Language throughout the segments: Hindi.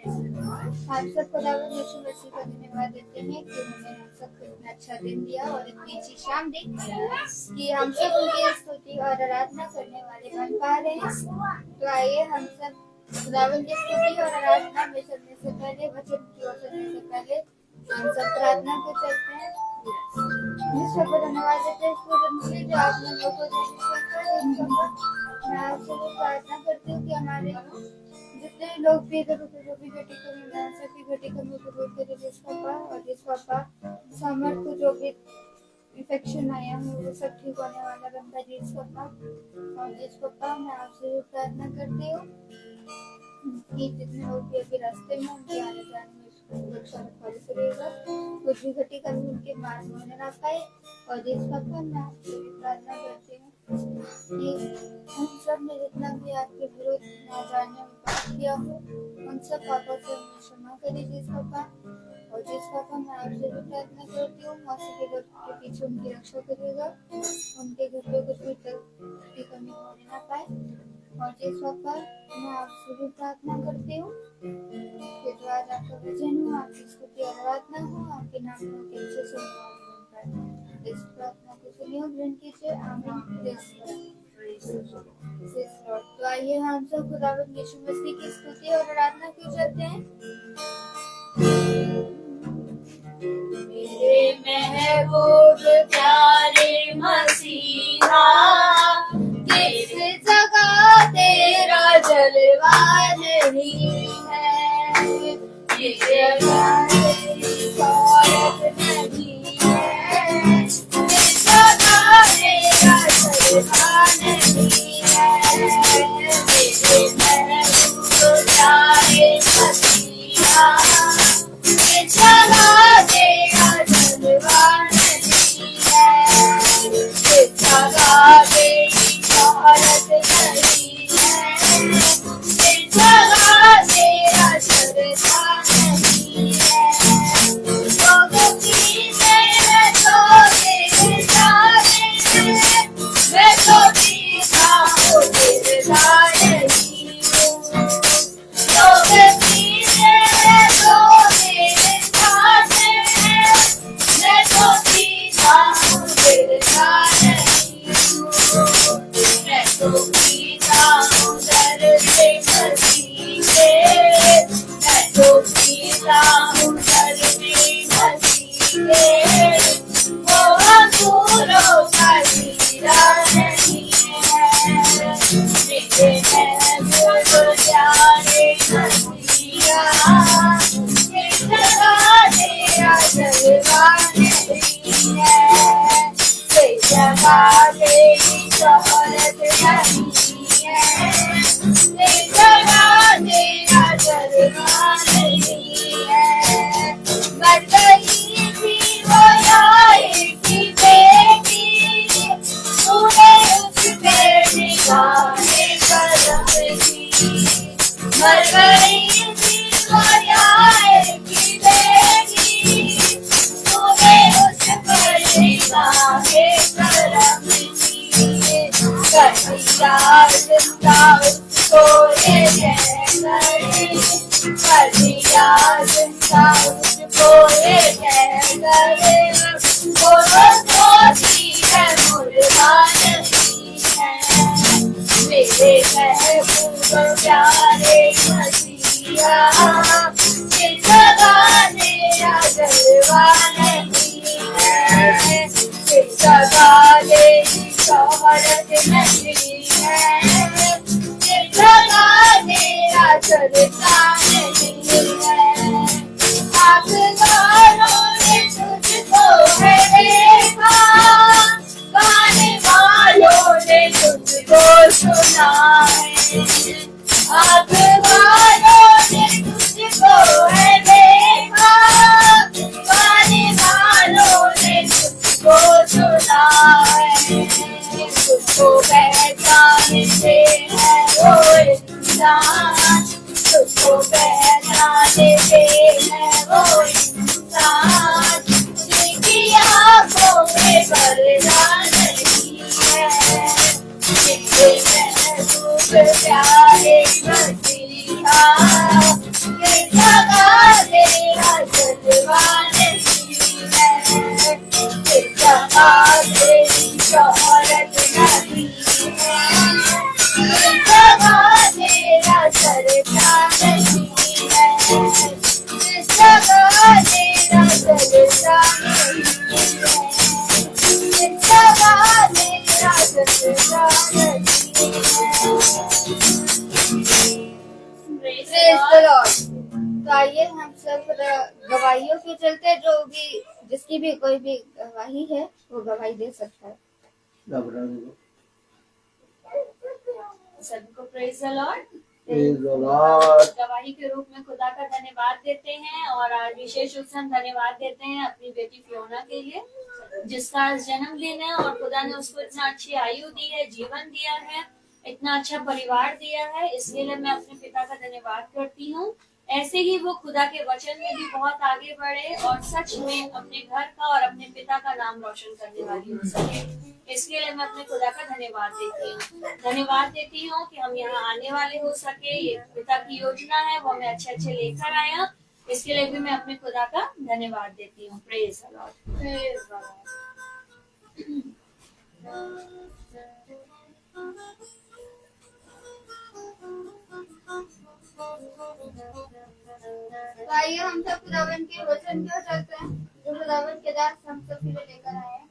हम सब खुदावंद यीशु मसीह का धन्यवाद देते हैं कि उन्होंने हम सबको इतना अच्छा दिन दिया और इतनी अच्छी शाम दी कि हम सब उनकी स्तुति और आराधना करने वाले बन पा रहे हैं। तो आइए हम सब खुदावंद की स्तुति और आराधना में चलने से पहले, वचन की ओर चलने से पहले हम सब प्रार्थना को चलते हैं। ईश्वर को धन्यवाद देते हैं इस पूरे दिन के लिए जो आपने हम लोग को दिया है। मैं आपसे प्रार्थना करती हूँ कि हमारे जितने लोग भी इधर उधर जो भी घटी कमी में सभी घटी कमी को दूर करे जिस पापा और जिस पापा समर को जो भी इन्फेक्शन आया है वो सब ठीक होने वाला बनता है जिस पापा। और जिस पापा मैं आपसे प्रार्थना करती हूँ कि जितने लोग भी अभी रास्ते में उनके आने जाने में रक्षा रखवाली करेगा, कुछ भी घटी कमी उनके मार्ग में होने ना पाए। और जिस पापा मैं आपसे प्रार्थना करती हूँ कि हम सब ने जितना भी आपके विरोध ना जानने में पाप किया हो उन सब पापों से हमें क्षमा करिए जिस पापा। और जिस पापा मैं आपसे भी प्रार्थना करती हूँ मौसी के घर के पीछे उनकी रक्षा करिएगा, उनके घर पे कुछ भी कमी होने ना पाए। और जिस पापा मैं आपसे भी प्रार्थना करती हूँ कि जो आज आपका वचन हो, आपकी स्तुति और आराधना हो, आपके नाम के अच्छे से इस प्रार्थना को सुनिए और ग्रहण कीजिए। आमीन। तो आइए हम सब खुदावंद यीशु मसीह की स्तुति और आराधना की चलते हैं। मेरे महबूब प्यारे मसीहा, किस जगह तेरा जलवा नहीं है, किस जगह तेरी शौकत नहीं है, किस जगह तेरा जलवा नहीं है। मेरे महबूब प्यारे मसीहा, किस जगह तेरा जलवा नहीं है, किस जगह तेरी शौकत नहीं है, किस जगह तेरा जलवा नहीं है। तो गति से मैं तो तेरे जाने, मैं तो पीता हूँ तेरे जाने नहीं हूँ। तो गति से मैं तो तेरे जाने, मैं तो पीता हूँ तेरे जाने नहीं हूँ। मैं तो पीता हूँ दर्द मसीह से, मैं तो पीता हूँ दर्द मसीह से। वो आंसुओं का हीरा नहीं है, मेरे महबूब प्यारे मसीहा, किस जगह तेरा जलवा नहीं है, किस जगह तेरी शौकत नहीं है, किस जगह तेरा जलवा नहीं है। मर गई थी वो यार की बेटी, तूने उस पे निगाहें करम की। मर गई थी वो यार की बेटी, तूने उस पर निगाहें करम की। कदिया जिंदा उसको ये कहकर, कदिया जिंदा उसको ये कहकर, वो सोती है मुर्दा नहीं है। मेरे महबूब प्यारे मसीहा, किस जगह तेरा जलवा नहीं है, किस जगह तेरी शौकत नहीं है, किस जगह तेरा जलवा नहीं है। आँखों ने तुझको है देखा, गाने वालों ने तुझको सुना है। आँखों ने तुझको है देखा, गाने वालों ने तुझको सुना है। तुझको पहचानते हैं वो इंसान, तुझको पहचानते हैं वो इंसान, जिनकी आँखों में पर्दा नहीं है। मेरे महबूब प्यारे मसीहा, प्रेज द लॉर्ड। तो आइए हम सब गवाहियों के चलते, जो भी जिसकी भी कोई भी गवाही है वो गवाही दे सकता है। सभी को praise the Lord. Praise the Lord. गवाही के रूप में खुदा का धन्यवाद देते हैं और आज विशेष रूप से हम धन्यवाद देते हैं अपनी बेटी फियोना के लिए, जिसका आज जन्मदिन है और खुदा ने उसको इतना अच्छी आयु दी है, जीवन दिया है, इतना अच्छा परिवार दिया है। इसके लिए मैं अपने पिता का धन्यवाद करती हूँ। ऐसे ही वो खुदा के वचन में भी बहुत आगे बढ़े और सच में अपने घर का और अपने पिता का नाम रोशन करने वाली हो सके। इसके लिए मैं अपने खुदा का धन्यवाद देती हूँ। धन्यवाद देती हूँ कि हम यहाँ आने वाले हो सके। ये पिता की योजना है, वो हमें अच्छे अच्छे लेकर आया। इसके लिए भी मैं अपने खुदा का धन्यवाद देती हूँ। Praise the Lord. Praise the तो आइए हम सब खुदावन के वचन की ओर चलते हैं, जो खुदावन के दास हम सब के लिए लेकर आए हैं।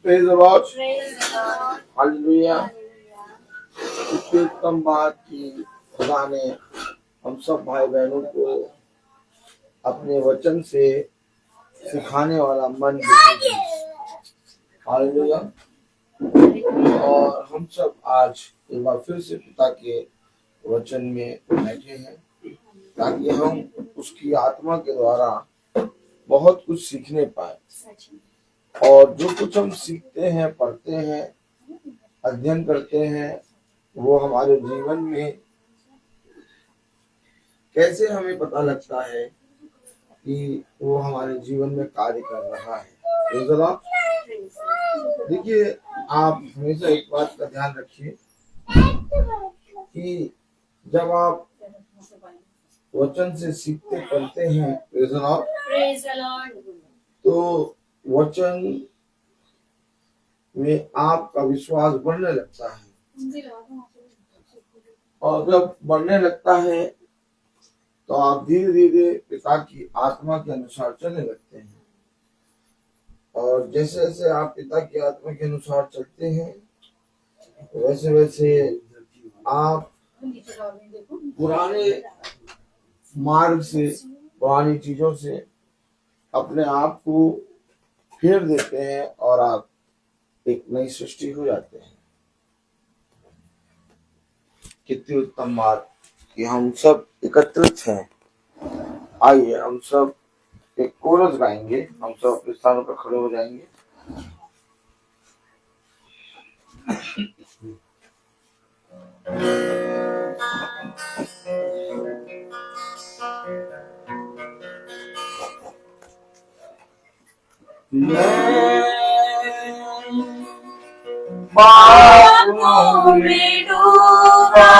Praise the Lord. Praise the Lord. Hallelujah. इतनी उत्तम बात की खुदा ने हम सब भाई बहनों को अपने वचन से सिखाने वाला मन दिया। हालेलुया। और हम सब आज एक बार फिर से पिता के वचन में बैठे हैं ताकि हम उसकी आत्मा के द्वारा बहुत कुछ सीखने पाए। सच में। और जो कुछ हम सीखते हैं, पढ़ते हैं, अध्ययन करते हैं, वो हमारे जीवन में कैसे हमें पता लगता है कि वो हमारे जीवन में कार्य कर रहा है। Praise the Lord. देखिए, आप हमेशा एक बात का ध्यान रखिए कि जब आप वचन से सीखते पढ़ते हैं, Praise the Lord, praise the Lord. तो वचन में आपका विश्वास बढ़ने लगता है। और जब बढ़ने लगता है तो आप धीरे धीरे पिता की आत्मा के अनुसार चलने लगते हैं। और जैसे जैसे आप पिता की आत्मा के अनुसार चलते हैं, वैसे वैसे आप पुराने मार्ग से, पुरानी चीजों से अपने आप को फेर देते हैं और आप एक नई सृष्टि हो जाते हैं। कितनी उत्तम बात कि हम सब एकत्रित हैं। आइए हम सब एक कोरस गाएंगे। हम सब अपने स्थानों पर खड़े हो जाएंगे। पापों में डूबा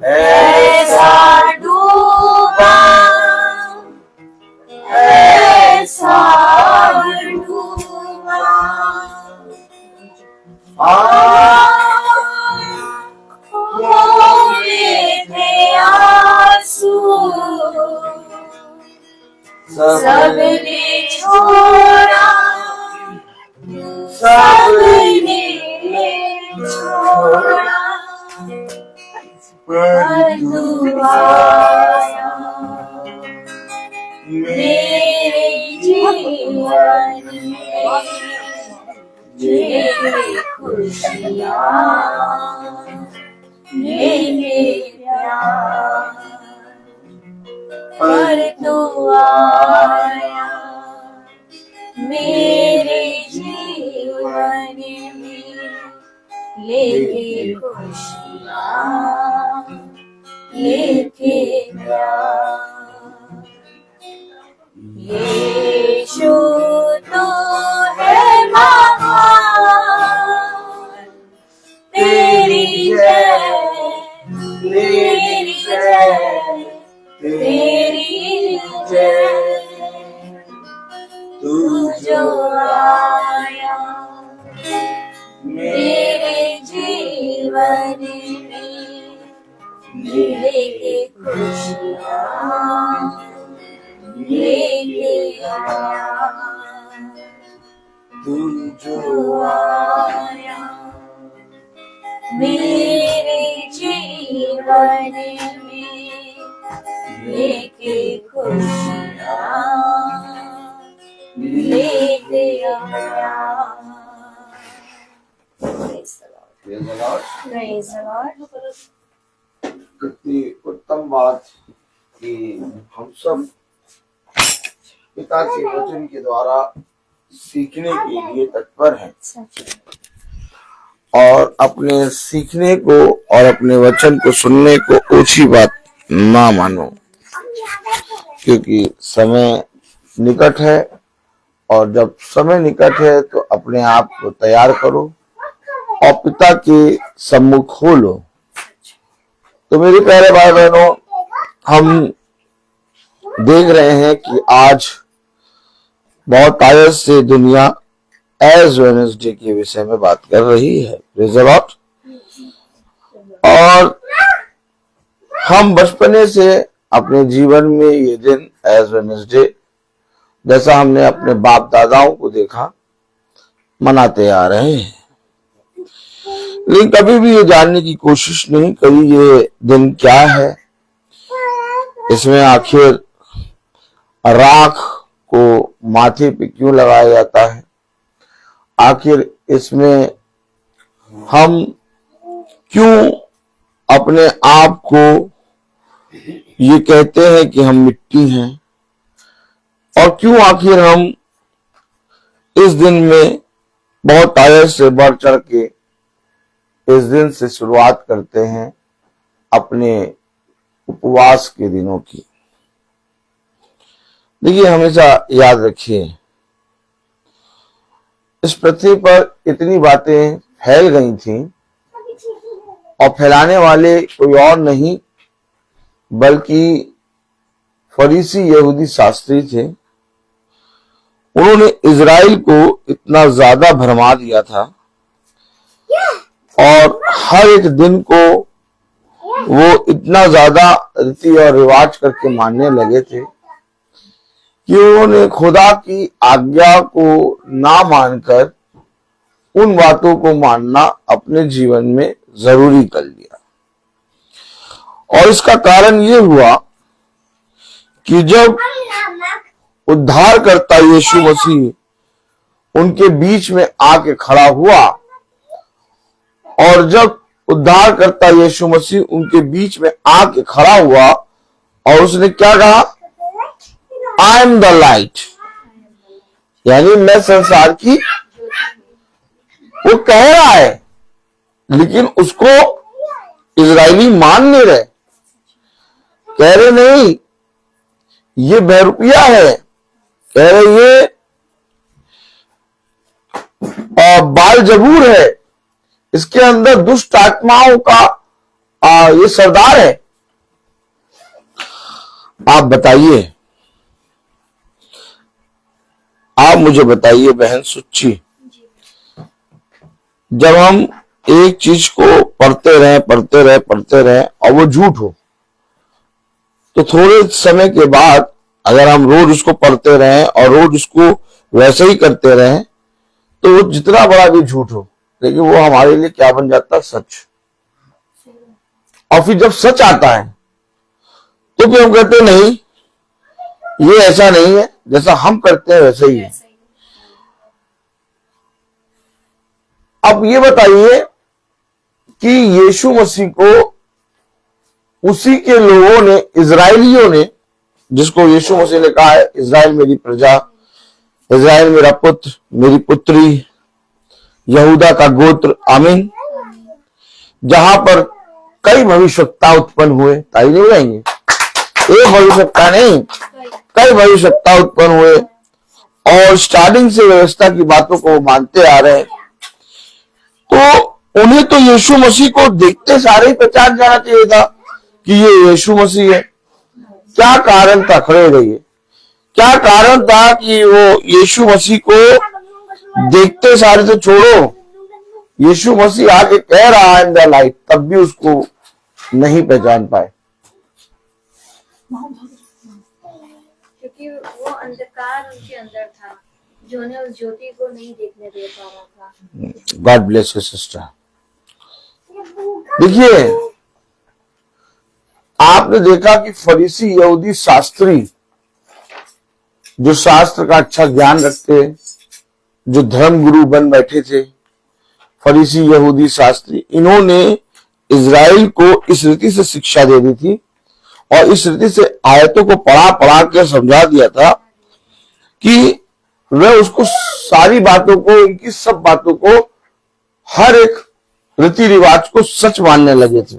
ऐसा डूबा, ऐसा डूबा, आँखों में थे आंसू, सबने छोड़ा, सबने छोड़ा, पर तू आया मेरे जीवन में, मेरी खुशियाँ, मेरे प्यार, पर तू आया मेरे जीवन में, लेके खुशियाँ, लेके प्यार। यीशु तो है महान, तेरी जय, तेरी जय, तेरी जय। तू जो आया मेरे जीवन में, लेके खुशियाँ लेके आया, तू जो आया मेरे जीवन में लेके खुशियाँ लेके आया। Praise the Lord. कितनी उत्तम बात कि हम सब पिता के वचन के द्वारा सीखने के लिए तत्पर हैं और अपने सीखने को और अपने वचन को सुनने को ऊंची बात ना मानो, क्योंकि समय निकट है और जब समय निकट है तो अपने आप को तैयार करो और पिता के सम्मुख हो लो। तो मेरे प्यारे भाई बहनों, हम देख रहे हैं कि आज बहुत आयस से दुनिया एज वेडनेसडे के विषय में बात कर रही है। Praise the Lord. और हम बचपने से अपने जीवन में ये दिन एज वेडनेसडे, जैसा हमने अपने बाप दादाओं को देखा, मनाते आ रहे हैं, लेकिन कभी भी ये जानने की कोशिश नहीं करी ये दिन क्या है, इसमें आखिर राख को माथे पे क्यों लगाया जाता है, आखिर इसमें हम क्यों अपने आप को ये कहते हैं कि हम मिट्टी हैं, और क्यों आखिर हम इस दिन में बहुत आयस से बढ़ चढ़ के इस दिन से शुरुआत करते हैं अपने उपवास के दिनों की। देखिए, हमेशा याद रखिए, इस पृथ्वी पर इतनी बातें फैल गई थी और फैलाने वाले कोई और नहीं बल्कि फरीसी यहूदी शास्त्री थे। उन्होंने इजराइल को इतना ज्यादा भरमा दिया था और हर एक दिन को वो इतना ज्यादा रीति और रिवाज करके मानने लगे थे कि उन्होंने खुदा की आज्ञा को ना मानकर उन बातों को मानना अपने जीवन में जरूरी कर लिया। और इसका कारण ये हुआ कि जब उद्धारकर्ता यीशु मसीह उनके बीच में आके खड़ा हुआ, और जब उद्धारकर्ता यीशु मसीह उनके बीच में आके खड़ा हुआ और उसने क्या कहा, आई एम द लाइट, यानी मैं संसार की, वो कह रहा है, लेकिन उसको इजरायली मान नहीं रहे, कह रहे नहीं ये बहरूपिया है, कह रहे ये बाल जबूर है, इसके अंदर दुष्ट आत्माओं का ये सरदार है। आप बताइए, आप मुझे बताइए बहन सुच्ची, जब हम एक चीज को पढ़ते रहे और वो झूठ हो, तो थोड़े समय के बाद अगर हम रोज उसको पढ़ते रहें और रोज उसको वैसे ही करते रहें, तो वो जितना बड़ा भी झूठ हो, लेकिन वो हमारे लिए क्या बन जाता है, सच। और फिर जब सच आता है तो फिर हम कहते नहीं, ये ऐसा नहीं है, जैसा हम करते हैं वैसे ही है। अब ये बताइए कि यीशु मसीह को उसी के लोगों ने, इजराइलियों ने, जिसको यीशु मसीह ने कहा है, इजराइल मेरी प्रजा, इजराइल मेरा पुत्र, मेरी पुत्री, यहूदा का गोत्र, आमीन, जहां पर कई भविष्यवक्ता उत्पन्न हुए, ताई नहीं जाएंगे, एक भविष्यवक्ता नहीं, कई भविष्यवक्ता उत्पन्न हुए और स्टार्टिंग से व्यवस्था की बातों को मानते आ रहे हैं। तो उन्हें तो यीशु मसीह को देखते सारे ही पहचान जाना चाहिए था कि ये यीशु मसीह है। क्या कारण था, खड़े रहिए, क्या कारण था कि वो यीशु मसीह को देखते सारे तो छोड़ो, यीशु मसीह आके कह रहा है इन द लाइट, तब भी उसको नहीं पहचान पाए, क्योंकि वो अंधकार उनके अंदर था जो उन्हें उस ज्योति को नहीं देखने दे पा रहा था। God bless you sister. देखिए, आपने देखा कि फरीसी यहूदी शास्त्री जो शास्त्र का अच्छा ज्ञान रखते, जो धर्म गुरु बन बैठे थे, फरीसी यहूदी शास्त्री, इन्होंने इजराइल को इस रीति से शिक्षा दे दी थी और इस रीति से आयतों को पढ़ा पढ़ा कर समझा दिया था कि वह उसको सारी बातों को, उनकी सब बातों को, हर एक रीति रिवाज को सच मानने लगे थे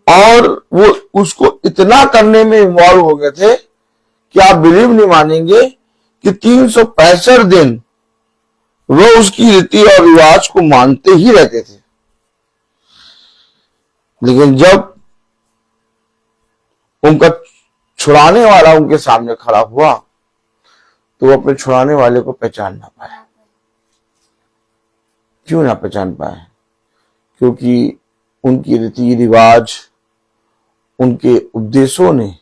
और वो उसको इतना करने में इन्वॉल्व हो गए थे कि आप बिलीव नहीं मानेंगे कि 365 दिन वो उसकी रीति और रिवाज को मानते ही रहते थे। लेकिन जब उनका छुड़ाने वाला उनके सामने खड़ा हुआ तो वो अपने छुड़ाने वाले को पहचान ना पाए। क्यों ना पहचान पाए? क्योंकि उनकी रीति रिवाज, उनके उपदेशों ने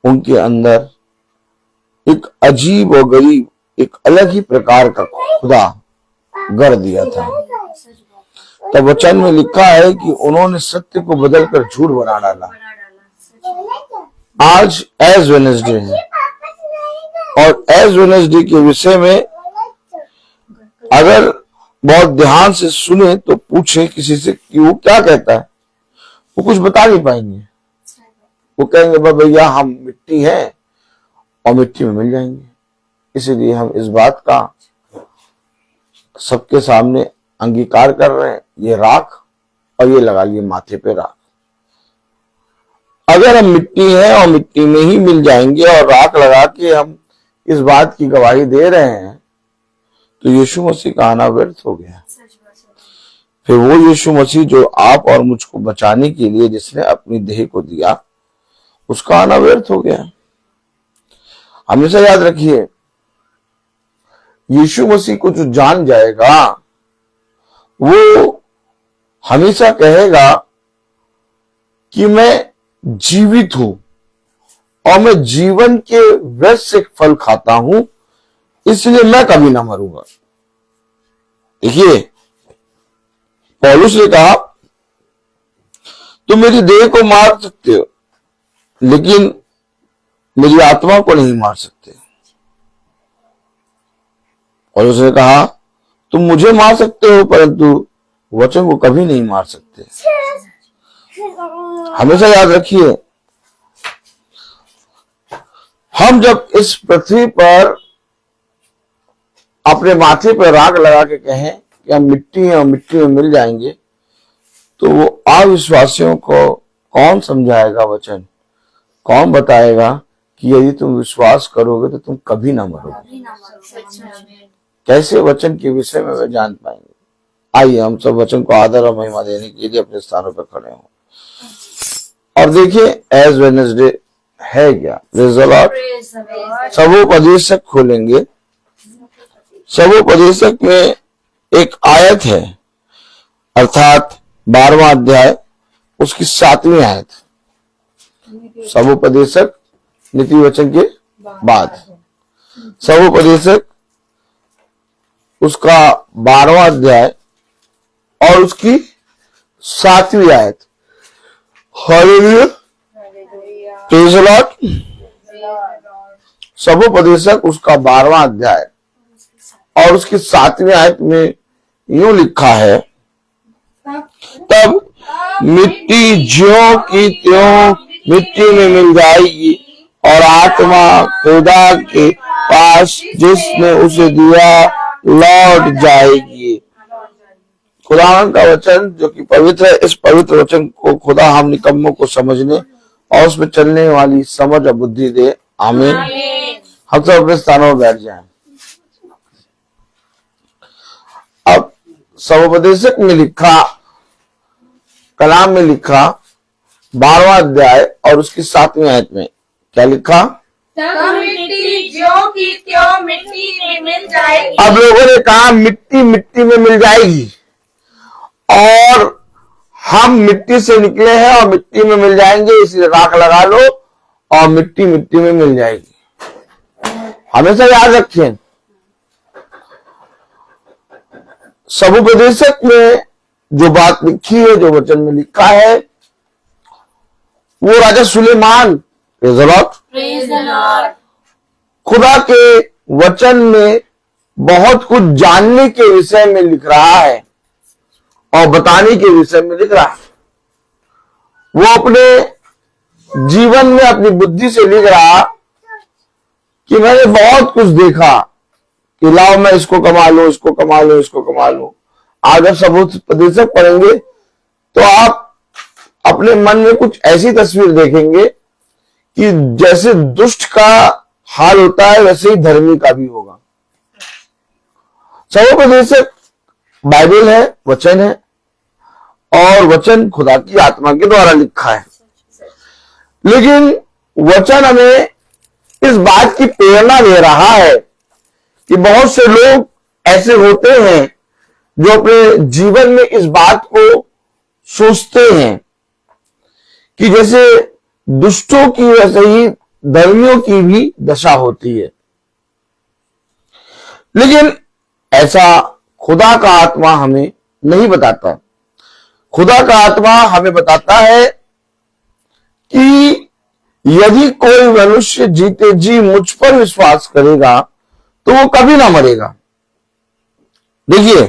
उनके अंदर एक अजीब और गरीब, एक अलग ही प्रकार का खुदा गढ़ दिया था। तब वचन में लिखा है कि उन्होंने सत्य को बदलकर झूठ बना डाला। आज एज वेडनेसडे है और एज वेडनेसडे के विषय में अगर बहुत ध्यान से सुने तो पूछे किसी से कि वो क्या कहता है, वो कुछ बता नहीं पाएंगे। वो कहेंगे भैया हम मिट्टी हैं और मिट्टी में मिल जाएंगे। इसीलिए हम इस बात का सबके सामने अंगीकार कर रहे हैं, ये राख और ये लगा लिए माथे पे राख। अगर हम मिट्टी हैं और मिट्टी में ही मिल जाएंगे और राख लगा के हम इस बात की गवाही दे रहे हैं तो यीशु मसीह का आना व्यर्थ हो गया। फिर वो यीशु मसीह जो आप और मुझको बचाने के लिए जिसने अपनी देह को दिया, उसका आना व्यर्थ हो गया। हमेशा याद रखिए, यीशु मसीह को जो जान जाएगा वो हमेशा कहेगा कि मैं जीवित हूं और मैं जीवन के वैश्य फल खाता हूं, इसलिए मैं कभी ना मरूंगा। देखिए, पौलुस ने कहा तुम मेरी देह को मार सकते हो लेकिन मेरी आत्मा को नहीं मार सकते। पौलुस ने कहा तुम मुझे मार सकते हो परंतु वचन को कभी नहीं मार सकते। हमेशा याद रखिए, हम जब इस पृथ्वी पर अपने माथे पर राग लगा के कहें कि हम मिट्टी हैं और मिट्टी में मिल जाएंगे, तो वो अविश्वासियों को कौन समझाएगा वचन? कौन बताएगा कि यदि तुम विश्वास करोगे तो तुम कभी ना मरोगे? कैसे वचन के विषय में वे जान पाएंगे? आइए हम सब वचन को आदर और महिमा देने के लिए अपने स्थानों पर खड़े हों और देखिए एज वेडनेसडे है क्या। Praise the Lord. सबोपदेशक खोलेंगे। सबोपदेशक में एक आयत है, अर्थात 12वां अध्याय उसकी 7वीं आयत। सबोपदेशक नीति वचन के बाद, सबोपदेशक उसका 12वां अध्याय और उसकी 7वीं आयत। Hallelujah, praise the Lord. सबोपदेशक उसका 12वां अध्याय और उसकी 7वीं आयत में यूं लिखा है, तब मिट्टी ज्यों की त्यों मिट्टी में मिल जाएगी और आत्मा खुदा के पास जिसने उसे दिया लौट जाएगी। खुदावन का वचन जो कि पवित्र है, इस पवित्र वचन को खुदा हम निकम्मों को समझने और उसमें चलने वाली समझ और बुद्धि दे। आमीन। हम सब अपने स्थानों में बैठ जाएं। अब सबोपदेशक में लिखा, कलाम में लिखा 12वां अध्याय और उसकी 7वीं आयत में क्या लिखा? तब मिट्टी ज्यों की त्यों मिट्टी में मिल जाएगी। अब लोगों ने कहा मिट्टी मिट्टी में मिल जाएगी और हम मिट्टी से निकले हैं और मिट्टी में मिल जाएंगे, इसलिए राख लगा लो और मिट्टी मिट्टी में मिल जाएगी। हमेशा याद रखें, समुपदेशक में जो बात लिखी है, जो वचन में लिखा है, वो राजा सुलेमान खुदा के वचन में बहुत कुछ जानने के विषय में लिख रहा है और बताने के विषय में लिख रहा है। वो अपने जीवन में अपनी बुद्धि से लिख रहा कि मैंने बहुत कुछ देखा कि लाओ मैं इसको कमा लूं, इसको कमा लूं, इसको कमा लूं। आज जब समुपदेशक पढ़ेंगे तो आप अपने मन में कुछ ऐसी तस्वीर देखेंगे कि जैसे दुष्ट का हाल होता है वैसे ही धर्मी का भी होगा। समुपदेशक बाइबल है, वचन है, और वचन खुदा की आत्मा के द्वारा लिखा है। लेकिन वचन हमें इस बात की प्रेरणा दे रहा है कि बहुत से लोग ऐसे होते हैं जो अपने जीवन में इस बात को सोचते हैं कि जैसे दुष्टों की वैसे ही धर्मियों की भी दशा होती है। लेकिन ऐसा खुदा का आत्मा हमें नहीं बताता। खुदा का आत्मा हमें बताता है कि यदि कोई मनुष्य जीते जी मुझ पर विश्वास करेगा तो वो कभी ना मरेगा। देखिए,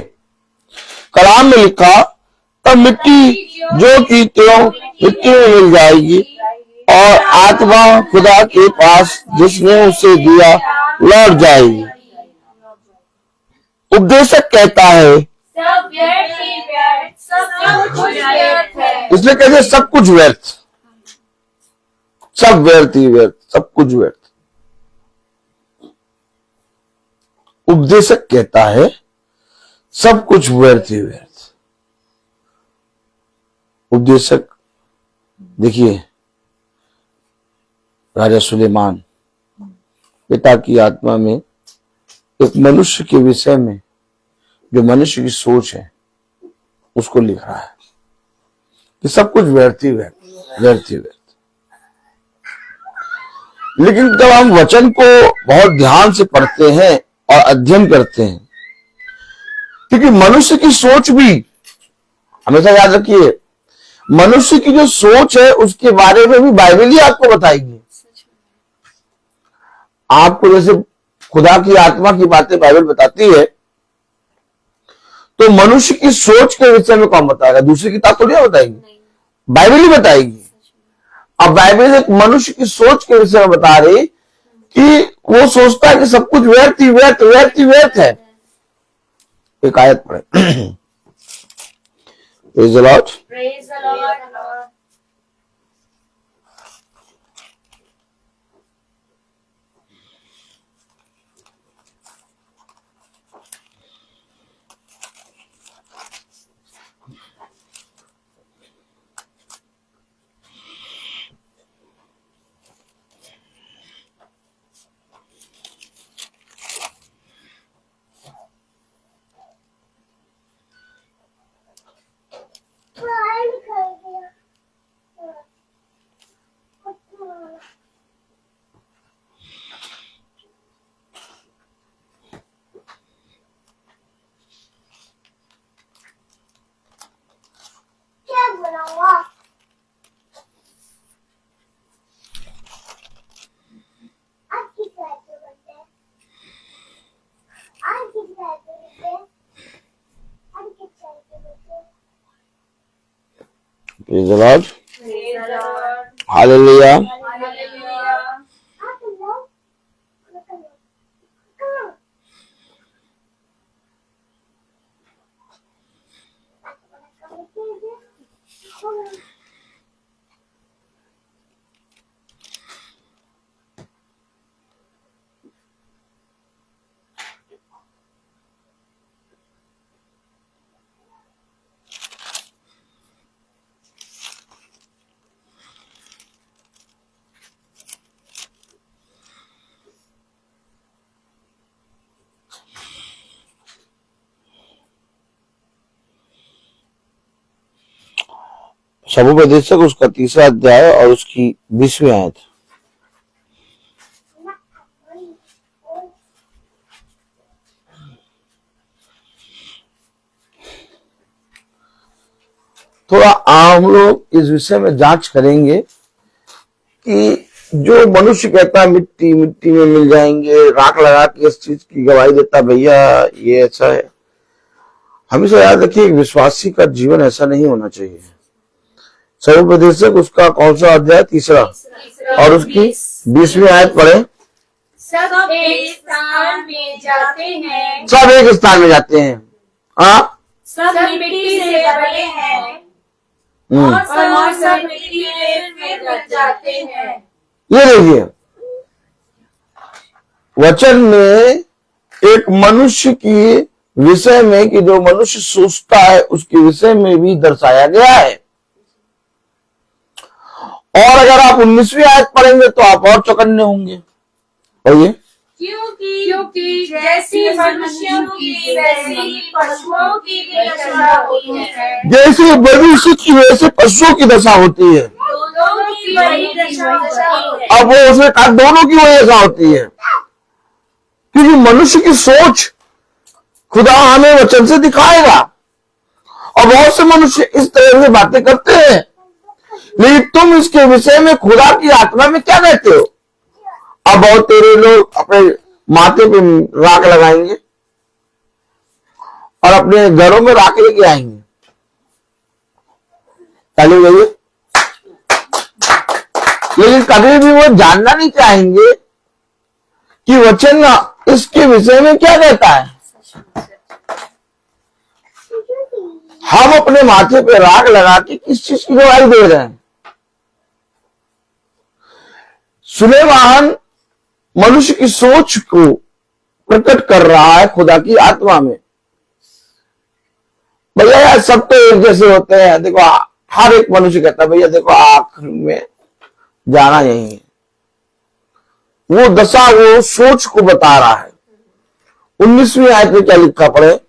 कलाम में लिखा, तब मिट्टी जो की त्यों मिट्टी में मिल जाएगी और आत्मा खुदा के पास जिसने उसे दिया लौट जाएगी। उपदेशक कहता है सब व्यर्थ ही व्यर्थ, सब कुछ व्यर्थ है। इसलिए कहते सब कुछ व्यर्थ, सब व्यर्थ ही व्यर्थ, सब कुछ व्यर्थ। उपदेशक कहता है सब कुछ व्यर्थ ही व्यर्थ। उपदेशक, देखिए, राजा सुलेमान पिता की आत्मा में एक मनुष्य के विषय में, जो मनुष्य की सोच है, उसको लिख रहा है कि सब कुछ व्यर्थ ही व्यर्थ, व्यर्थ ही व्यर्थ। लेकिन जब हम वचन को बहुत ध्यान से पढ़ते हैं और अध्ययन करते हैं, क्योंकि मनुष्य की सोच भी, हमेशा याद रखिए, मनुष्य की जो सोच है उसके बारे में भी बाइबल ही आपको बताएगी। आपको जैसे खुदा की आत्मा की बातें बाइबल बताती है, तो मनुष्य की सोच के विषय में कौन बताएगा? दूसरी किताब थोड़ी बताएगी, बाइबल ही बताएगी। अब बाइबल एक मनुष्य की सोच के विषय में बता रही कि वो सोचता है कि सब कुछ व्यर्थ ही व्यर्थ, व्यर्थ ही व्यर्थ है। एक आयत पढ़े। Praise the Lord. Praise the Lord. Praise the Lord. Praise the Lord. Hallelujah. Hallelujah. समुपदेशक उसका 3रा अध्याय और उसकी 20वीं आयत। थोड़ा हम लोग इस विषय में जांच करेंगे कि जो मनुष्य कहता है मिट्टी मिट्टी में मिल जाएंगे, राख लगा के इस चीज की गवाही देता, भैया ये ऐसा है। हमेशा याद रखिए एक विश्वासी का जीवन ऐसा नहीं होना चाहिए। समुपदेशक उसका कौन सा अध्याय? 3रा और उसकी 20वीं आयत पढ़े। सब एक स्थान में जाते हैं, सब एक स्थान में जाते हैं, हाँ, सब मिट्टी से बने हैं और सब मिट्टी में फिर मिल जाते हैं। ये देखिए वचन में एक मनुष्य की विषय में कि जो मनुष्य सोचता है उसके विषय में भी दर्शाया गया है। और अगर आप 19वीं आयत पढ़ेंगे तो आप और चौकन्ने होंगे। पढ़िए। क्योंकि जैसी मनुष्यों की वैसी ही पशुओं की भी दशा होती है, जैसे मनुष्य की वैसे पशुओं की दशा होती है। दोनों की वही दशा होती है। अब वो उसने कहा दोनों की वही दशा होती है, क्योंकि मनुष्य की सोच खुदा हमें वचन से दिखाएगा। और बहुत से मनुष्य इस तरह से बातें करते हैं, लेकिन तुम इसके विषय में खुदा की आत्मा में क्या कहते हो? अब बहुत तेरे लोग अपने माथे पे राख लगाएंगे और अपने घरों में राख लेके आएंगे। ताली बजाइए। लेकिन कभी भी वो जानना नहीं चाहेंगे कि वचन इसके विषय में क्या कहता है। हम अपने माथे पे राख लगा के किस चीज की गवाही दे रहे हैं? सुलेमान मनुष्य की सोच को प्रकट कर रहा है खुदा की आत्मा में। भैया यार सब तो एक जैसे होते हैं। देखो हर एक मनुष्य कहता है भैया देखो आखिर में जाना यही है। वो दशा वो सोच को बता रहा है। 19वीं आयत में क्या लिखा पड़े?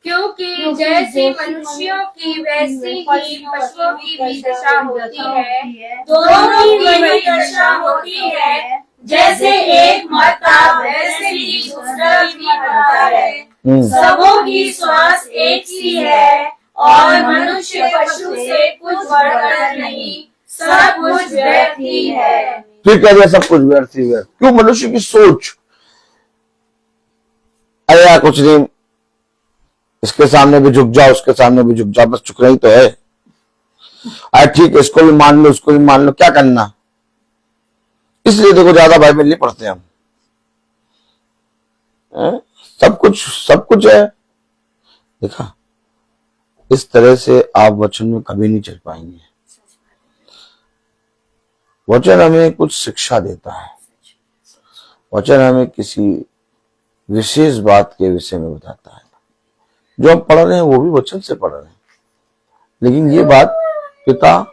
क्योंकि जैसी मनुष्यों की वैसी ही पशुओं की भी दशा होती है, दोनों की वही दशा होती है। जैसे एक मरता वैसे ही दूसरा भी मरता है। सबों की श्वास एक सी है और मनुष्य पशु से कुछ बढ़कर नहीं, सब कुछ व्यर्थ ही है। ठीक है, सब कुछ व्यर्थ ही व्यर्थ। क्यों? मनुष्य की सोच, अरे कुछ नहीं, इसके सामने भी झुक जाओ, उसके सामने भी झुक जाओ, बस झुक रही तो है। अरे ठीक है, इसको भी मान लो, उसको भी मान लो, क्या करना। इसलिए देखो ज्यादा बाइबल नहीं पढ़ते हम। सब कुछ है। देखा, इस तरह से आप वचन में कभी नहीं चल पाएंगे। वचन हमें कुछ शिक्षा देता है। वचन हमें किसी विशेष बात के विषय में बताता है। जो हम पढ़ रहे हैं वो भी वचन से पढ़ रहे हैं, लेकिन ये बात पिता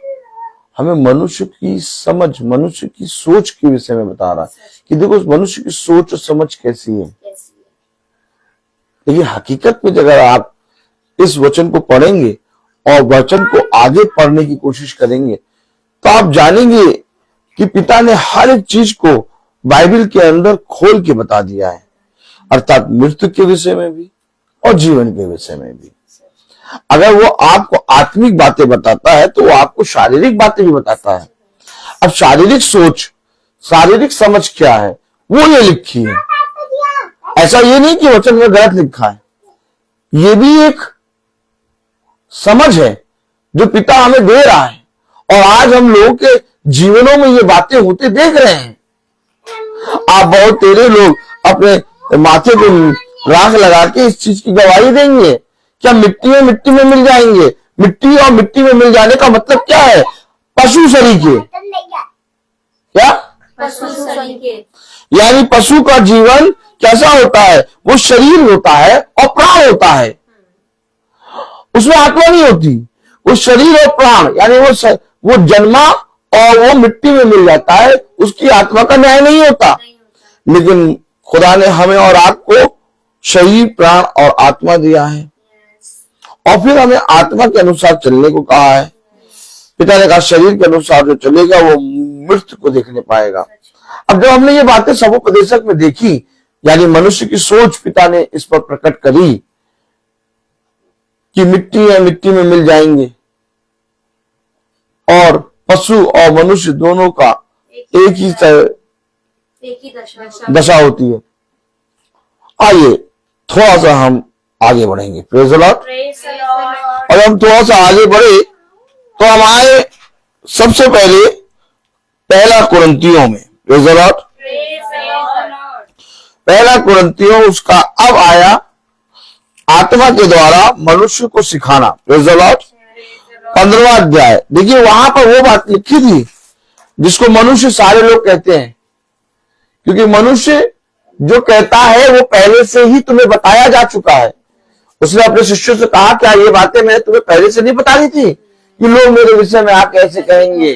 हमें मनुष्य की समझ, मनुष्य की सोच के विषय में बता रहा है कि देखो मनुष्य की सोच और समझ कैसी है। लेकिन हकीकत में अगर आप इस वचन को पढ़ेंगे और वचन को आगे पढ़ने की कोशिश करेंगे तो आप जानेंगे कि पिता ने हर एक चीज को बाइबल के अंदर खोल के बता दिया है, अर्थात मृत्यु के विषय में भी और जीवन के विषय में भी। अगर वो आपको आत्मिक बातें बताता है तो वो आपको शारीरिक बातें भी बताता है। अब शारीरिक सोच, शारीरिक समझ क्या है वो ये लिखी है। ऐसा ये नहीं कि वचन में गलत लिखा है, ये भी एक समझ है जो पिता हमें दे रहा है और आज हम लोगों के जीवनों में ये बातें होते देख रहे हैं। आप बहुत तेरे लोग अपने माथे पे राख लगा के इस चीज की गवाही देंगे, क्या मिट्टी में मिल जाएंगे। मिट्टी और मिट्टी में मिल जाने का मतलब क्या है? पशु सरीखे। क्या? पशु सरीखे। यानी पशु का जीवन कैसा होता है? वो शरीर होता है और प्राण होता है, उसमें आत्मा नहीं होती। वो शरीर और प्राण, यानी वो जन्मा और वो मिट्टी में मिल जाता है, उसकी आत्मा का न्याय नहीं होता। लेकिन खुदा ने हमें और आपको शरीर, प्राण और आत्मा दिया है और फिर हमें आत्मा के अनुसार चलने को कहा है। पिता ने कहा शरीर के अनुसार जो चलेगा वो मृत्यु को देखने पाएगा। अब जब हमने ये बातें सभोपदेशक में देखी, यानी मनुष्य की सोच पिता ने इस पर प्रकट करी कि मिट्टी है, मिट्टी में मिल जाएंगे, और पशु और मनुष्य दोनों का एक ही दशा होती है। आइए थोड़ा सा हम आगे बढ़ेंगे। Praise the Lord. और हम थोड़ा सा आगे बढ़े तो हम आए सबसे पहले पहला कुरिन्थियों में। Praise the Lord. पहला कुरिन्थियों उसका अब आया आत्मा के द्वारा मनुष्य को सिखाना। Praise the Lord. 15वां अध्याय देखिए, वहां पर वो बात लिखी थी जिसको मनुष्य सारे लोग कहते हैं, क्योंकि मनुष्य जो कहता है वो पहले से ही तुम्हें बताया जा चुका है। उसने अपने शिष्यों से कहा, क्या ये बातें मैं तुम्हें पहले से नहीं बता दी थी कि लोग मेरे विषय में आके ऐसे कहेंगे?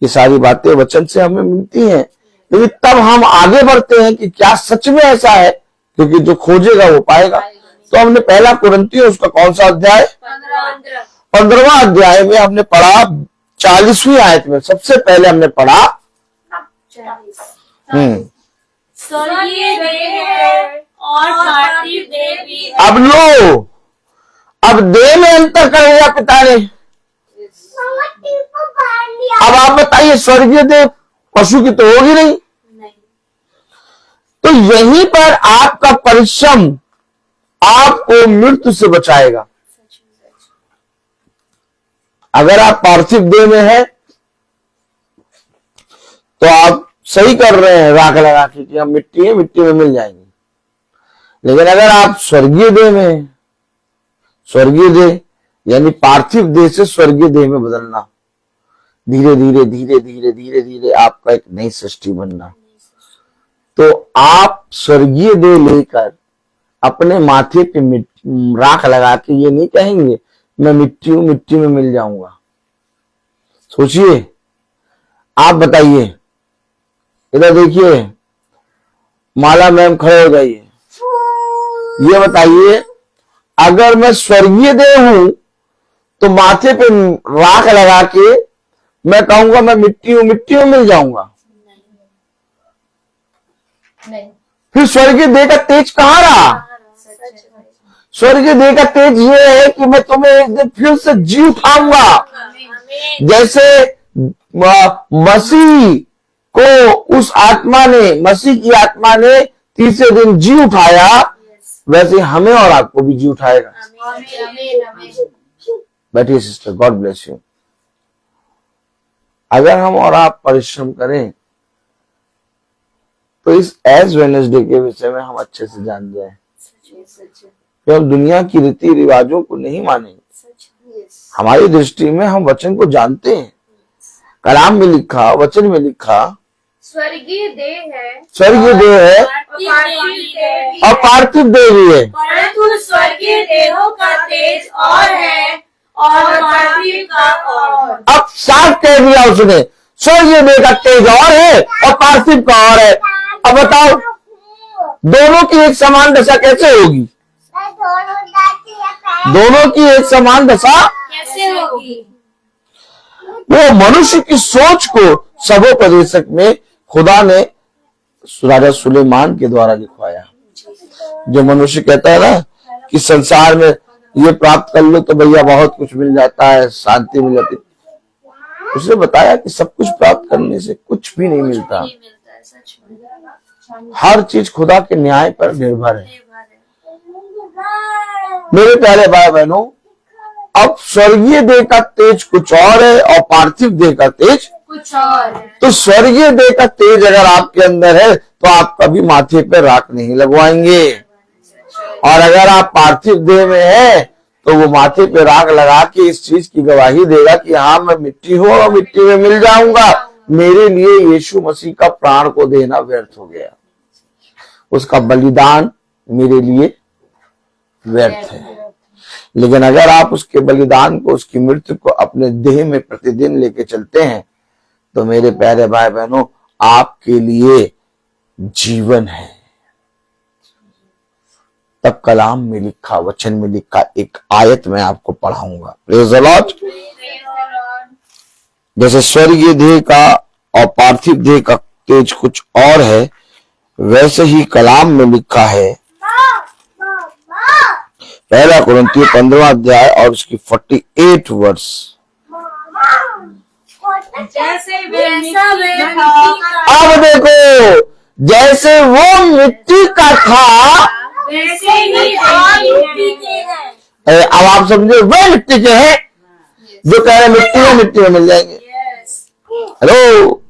ये सारी बातें वचन से हमें मिलती हैं, लेकिन तब हम आगे बढ़ते हैं कि क्या सच में ऐसा है, क्योंकि जो खोजेगा वो पाएगा। तो हमने पहला कुरिन्थियों उसका कौन सा अध्याय? 15वां अध्याय में हमने पढ़ा 40वीं आयत में। सबसे पहले हमने पढ़ा स्वर्गीय देह है और पार्थिव देह भी है। अब लो, अब देह में अंतर कर दिया पिता ने। अब आप बताइए, स्वर्गीय देह पशु की तो होगी नहीं। तो यहीं पर आपका परिश्रम आपको मृत्यु से बचाएगा। अगर आप पार्थिव देह में हैं तो आप सही कर रहे हैं राख लगा के कि हम मिट्टी है, मिट्टी में मिल जाएंगे। लेकिन अगर आप स्वर्गीय देह में हैं, स्वर्गीय देह यानी पार्थिव देह से स्वर्गीय देह में बदलना, धीरे धीरे धीरे धीरे धीरे धीरे आपका एक नई सृष्टि बनना। तो आप स्वर्गीय देह लेकर अपने माथे पे राख लगा के ये नहीं कहेंगे मैं मिट्टी हूं, मिट्टी में मिल जाऊंगा। सोचिए, आप बताइए, इधर देखिए, माला मैम खड़े हो जाइए, ये बताइए, अगर मैं स्वर्गीय देह हूं तो माथे पे राख लगा के मैं कहूंगा मैं मिट्टी हूं, मिट्टी में मिल जाऊंगा? नहीं। फिर स्वर्गीय देह का तेज कहां रहा? स्वर्गीय देह का तेज ये है कि मैं तुम्हें एक दिन फिर से जी उठाऊंगा। जैसे मसीह को उस आत्मा ने, मसीह की आत्मा ने तीसरे दिन जी उठाया, वैसे हमें और आपको भी जी उठाएगा। बैठिए सिस्टर, गॉड ब्लेस यू। अगर हम और आप परिश्रम करें तो इस एज वेडनेसडे के विषय में हम अच्छे से जान जाए कि हम दुनिया की रीति रिवाजों को नहीं मानेंगे। हमारी दृष्टि में हम वचन को जानते हैं। कलाम में लिखा, वचन में लिखा, स्वर्गीय देह है, स्वर्गीय देह है और पार्थिव देह भी है, परंतु स्वर्गीय देहों का तेज और है और पार्थिव का और। अब साफ कह दिया उसने, स्वर्गीय देह का तेज और है और पार्थिव का और है। अब बताओ, दोनों की एक समान दशा कैसे होगी? दोनों की एक समान दशा कैसे होगी? वो मनुष्य की सोच को सभोपदेशक में खुदा ने राजा सुलेमान के द्वारा लिखवाया। जो मनुष्य कहता है ना कि संसार में ये प्राप्त कर लो तो भैया बहुत कुछ मिल जाता है, शांति मिल जाती, उसने बताया कि सब कुछ प्राप्त करने से कुछ भी नहीं मिलता। हर चीज खुदा के न्याय पर निर्भर है। मेरे प्यारे भाई बहनों, अब स्वर्गीय देह का तेज कुछ और है और पार्थिव देह का तेज कुछ और है। तो स्वर्गीय देह का तेज अगर आपके अंदर है तो आप कभी माथे पे राख नहीं लगवाएंगे, और अगर आप पार्थिव देह में है तो वो माथे पे राख लगा के इस चीज की गवाही देगा कि हाँ मैं मिट्टी हूं और मिट्टी में मिल जाऊंगा। मेरे लिए यीशु मसीह का प्राण को देना व्यर्थ हो गया, उसका बलिदान मेरे लिए व्यर्थ है। लेकिन अगर आप उसके बलिदान को, उसकी मृत्यु को अपने देह में प्रतिदिन लेके चलते हैं तो मेरे प्यारे भाई बहनों, आपके लिए जीवन है। तब कलाम में लिखा, वचन में लिखा एक आयत मैं आपको पढ़ाऊंगा। Praise the Lord. जैसे स्वर्गीय देह का और पार्थिव देह का तेज कुछ और है, वैसे ही कलाम में लिखा है। पहला कुरिन्थियों 15वां अध्याय और उसकी 48 वर्ष। जैसे अब देखो, जैसे वो मिट्टी का था वैसे ही और मिट्टी के हैं। अब आप समझे, वे मिट्टी के हैं जो कह रहे मिट्टी में मिल जाएंगे। हेलो,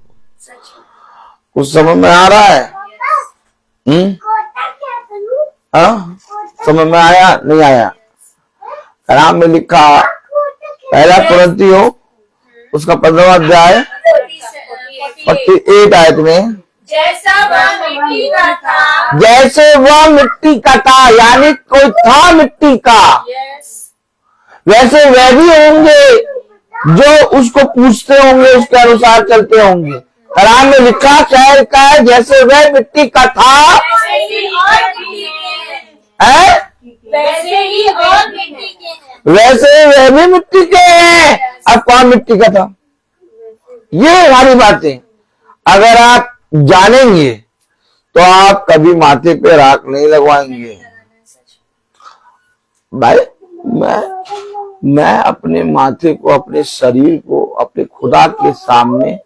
कुछ समझ में आ रहा है? हाँ, समझ में आया नहीं आया? कलाम में लिखा पहला कुरिन्थियों उसका 15वां अध्याय 48 आयत में, जैसा वह मिट्टी का था, जैसे वह मिट्टी का था, यानी कोई था मिट्टी का, वैसे वह भी होंगे जो उसको पूछते होंगे, उसके अनुसार चलते होंगे। कलाम में लिखा क्या लिखा है? जैसे वह मिट्टी का था वैसे ही और मिट्टी के हैं। है, वैसे ही और मिट्टी के हैं। वैसे वह भी मिट्टी के हैं। अब कौन मिट्टी का था? ये हमारी बातें अगर आप जानेंगे तो आप कभी माथे पे राख नहीं लगवाएंगे। भाई, मैं अपने माथे को, अपने शरीर को अपने खुदा के सामने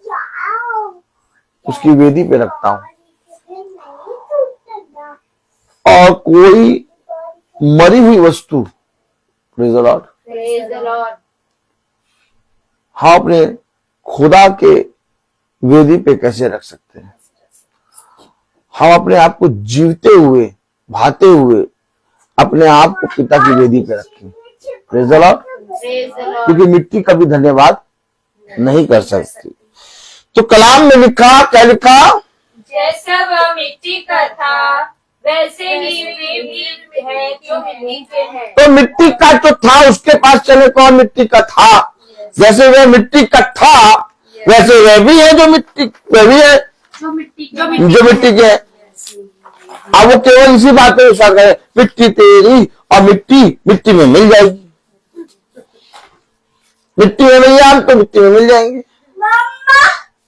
उसकी वेदी पे रखता हूं, और कोई मरी हुई वस्तु, प्रेज़ द लॉर्ड, हम अपने खुदा के वेदी पे कैसे रख सकते हैं? हम अपने आप को जीवते हुए, भाते हुए अपने आप को पिता की वेदी पे रखें। Praise the Lord. क्योंकि मिट्टी कभी धन्यवाद नहीं कर सकती। तो कलाम में लिखा, क्या लिखा? जैसा वह मिट्टी का था वैसे ही वे भी है जो मिट्टी के हैं। तो मिट्टी का जो था उसके पास चले, कौन मिट्टी का था? जैसे वह मिट्टी का था वैसे वह भी है जो मिट्टी, वह भी है जो मिट्टी के है। अब वो केवल इसी बात पे विश्वास करे, मिट्टी तेरी और मिट्टी में मिल जाएगी, मिट्टी में मिल जाए तो मिट्टी में मिल जाएंगे।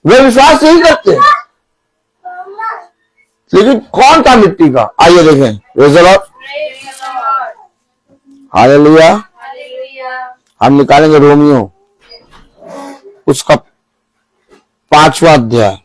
वे विश्वास यही करते हैं। लेकिन कौन था मिट्टी का? आइए देखें। Praise the Lord, hallelujah. हम निकालेंगे रोमियो उसका 5वां अध्याय,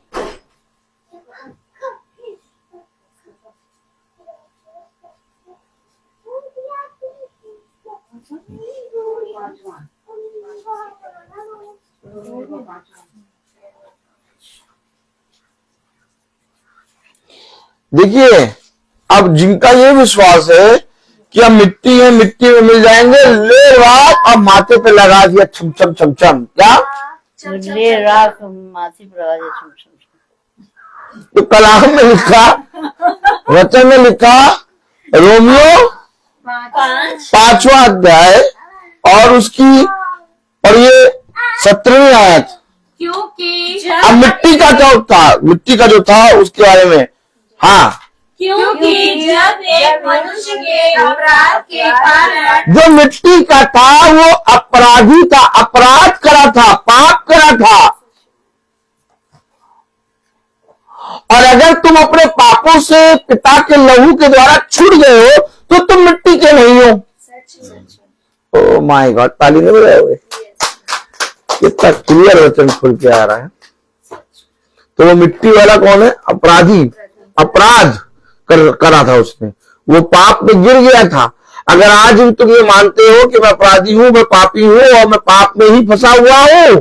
देखिए। अब जिनका ये विश्वास है कि हम मिट्टी है, मिट्टी में मिल जाएंगे, ले राख अब माथे पे लगा दिया, छम छम छम छम, क्या ले राख माथे पर लगा दिया, छम छम छम। तो कलाम में लिखा, वचन में लिखा, रोमियो 5वां अध्याय और उसकी, और ये 17वीं आयत। क्योंकि अब मिट्टी का जो था उसके बारे में, हाँ, क्योंकि जब एक मनुष्य के अपराध के कारण जो मिट्टी का था वो अपराधी था, अपराध करा था, पाप करा था। और अगर तुम अपने पापों से पिता के लहू के द्वारा छूट गए हो तो तुम मिट्टी के नहीं हो। ओ माय गॉड, ताली नहीं बजाए हुए? कितना क्लियर वचन खुल के आ रहा है। तो वो मिट्टी वाला कौन है? अपराधी, अपराध करा था उसने, वो पाप में गिर गया था। अगर आज भी तुम ये मानते हो कि मैं अपराधी हूं, मैं पापी हूं और मैं पाप में ही फंसा हुआ हूं,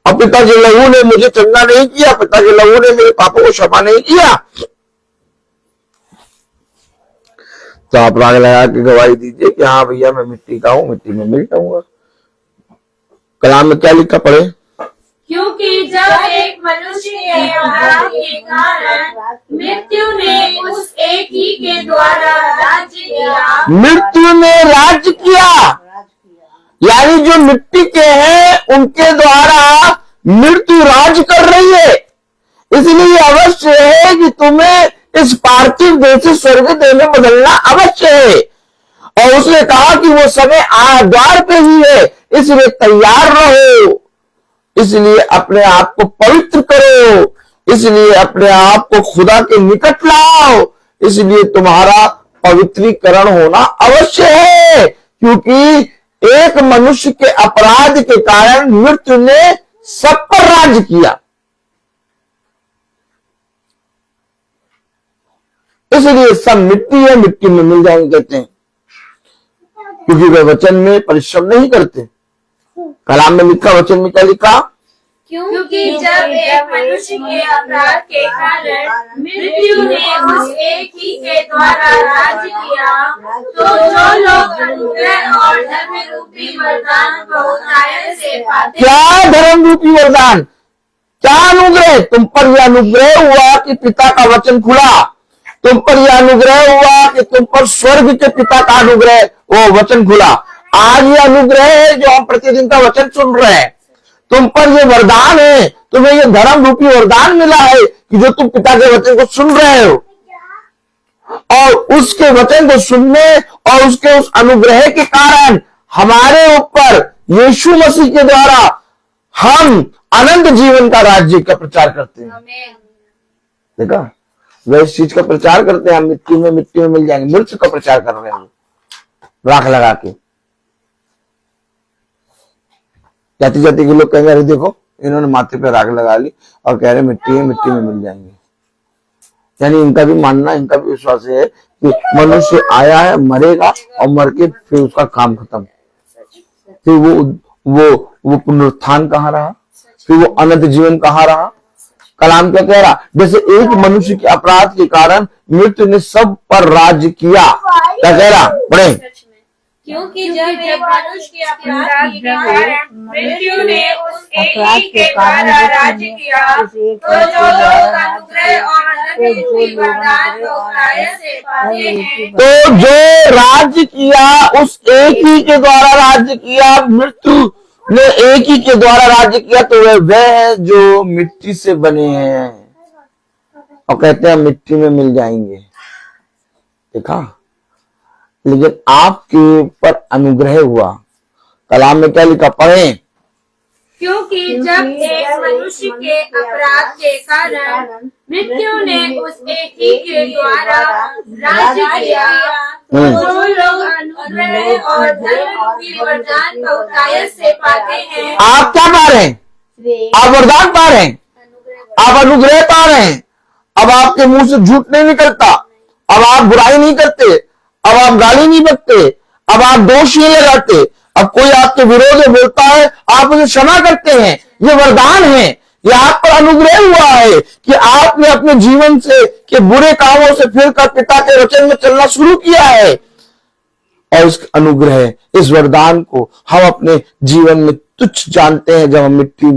और पिता के लहू ने मुझे चंगा नहीं किया, पिता के लहू ने मेरे पापों को क्षमा नहीं किया, तो आप राग लगा के गवाही दीजिए कि हाँ भैया मैं मिट्टी का हूं, मिट्टी में मिल जाऊंगा। कलाम में क्या लिखा पढ़े? क्योंकि जब एक मनुष्य के अपराध के कारण मृत्यु ने उस एक ही के द्वारा राज्य किया, मृत्यु ने राज्य किया, यानी जो मिट्टी के हैं उनके द्वारा मृत्यु राज कर रही है। इसलिए अवश्य है कि तुम्हें इस पार्थिव देह से स्वर्ग देह में बदलना अवश्य है। और उसने कहा कि वो समय द्वार पे ही है, इसलिए तैयार रहो। इसलिए अपने आप को पवित्र करो, इसलिए अपने आप को खुदा के निकट लाओ, इसलिए तुम्हारा पवित्रीकरण होना अवश्य है, क्योंकि एक मनुष्य के अपराध के कारण मृत्यु ने सब पर राज किया। इसलिए सब मिट्टी है, मिट्टी में मिल जाएंगे कहते हैं, क्योंकि वे वचन में परिश्रम नहीं करते। कलाम में लिखा, वचन में क्या लिखा? क्योंकि जब एक मनुष्य के अपराध के कारण मृत्यु ने उस एक ही के द्वारा राज्य किया, तो जो लोग अनुग्रह और धर्म रूपी वरदान बहुतायत से पाते। क्या धर्म रूपी वरदान? क्या अनुग्रह? तुम पर यह अनुग्रह हुआ कि पिता का वचन खुला, तुम पर यह अनुग्रह हुआ कि तुम पर स्वर्ग के पिता का अनुग्रह, वो वचन खुला। आज ये अनुग्रह है जो हम प्रतिदिन का वचन सुन रहे हैं। तुम पर ये वरदान है, तुम्हें ये धर्म रूपी वरदान मिला है कि जो तुम पिता के वचन को सुन रहे हो, और उसके वचन को सुनने और उसके उस अनुग्रह के कारण हमारे ऊपर यीशु मसीह के द्वारा हम अनंत जीवन का राज्य का प्रचार करते हैं। देखा, वे इस चीज का प्रचार करते हैं, हम मिट्टी में मिल जाएंगे, मृत्यु का प्रचार कर रहे हैं राख लगा के। जाती जाती के लोग कहेंगे, अरे देखो इन्होंने माथे पे राख लगा ली और कह रहे मिट्टी में मिल जाएंगे। यानी इनका भी मानना, इनका भी विश्वास है कि मनुष्य आया है, मरेगा और मर के फिर उसका काम खत्म। फिर वो पुनरुत्थान कहाँ रहा, फिर वो अनंत जीवन कहाँ रहा? कलाम क्या कह रहा? जैसे एक मनुष्य के अपराध के कारण मृत्यु ने सब पर राज्य किया। क्या कह रहा? पढ़े। क्योंकि जब एक मनुष्य के अपराध के कारण मृत्यु ने उस एक ही के द्वारा राज्य किया, तो जो लोग अनुग्रह और धर्म रूपी वरदान बहुतायत से पाते हैं। तो जो राज्य किया उस एक ही के द्वारा राज्य किया, मृत्यु ने एक ही के द्वारा राज्य किया, तो वह है जो मिट्टी से बने हैं और कहते हैं मिट्टी में मिल जाएंगे। देखा, लेकिन आपके ऊपर अनुग्रह हुआ। कलाम में क्या लिखा? पढ़ें। क्योंकि जब एक मनुष्य के अपराध के कारण मृत्यु ने उस एक ही के द्वारा राज्य किया, तो जो लोग अनुग्रह और धर्म रूपी वरदान बहुतायत से पाते हैं। आप क्या पा रहे हैं? आप वरदान पा रहे हैं, आप अनुग्रह पा रहे हैं। अब आपके मुंह से झूठ नहीं निकलता, अब आप बुराई नहीं करते, अब आप गाली नहीं बकते, अब आप दोष नहीं लगाते, अब कोई आपके विरोध में बोलता है आप उसे क्षमा करते हैं। ये वरदान है, ये आप पर अनुग्रह हुआ है कि आपने अपने जीवन से के बुरे कामों से फिरकर पिता के वचन में चलना शुरू किया है। और इस अनुग्रह, इस वरदान को हम अपने जीवन में तुच्छ जानते हैं जब हम मिट्टी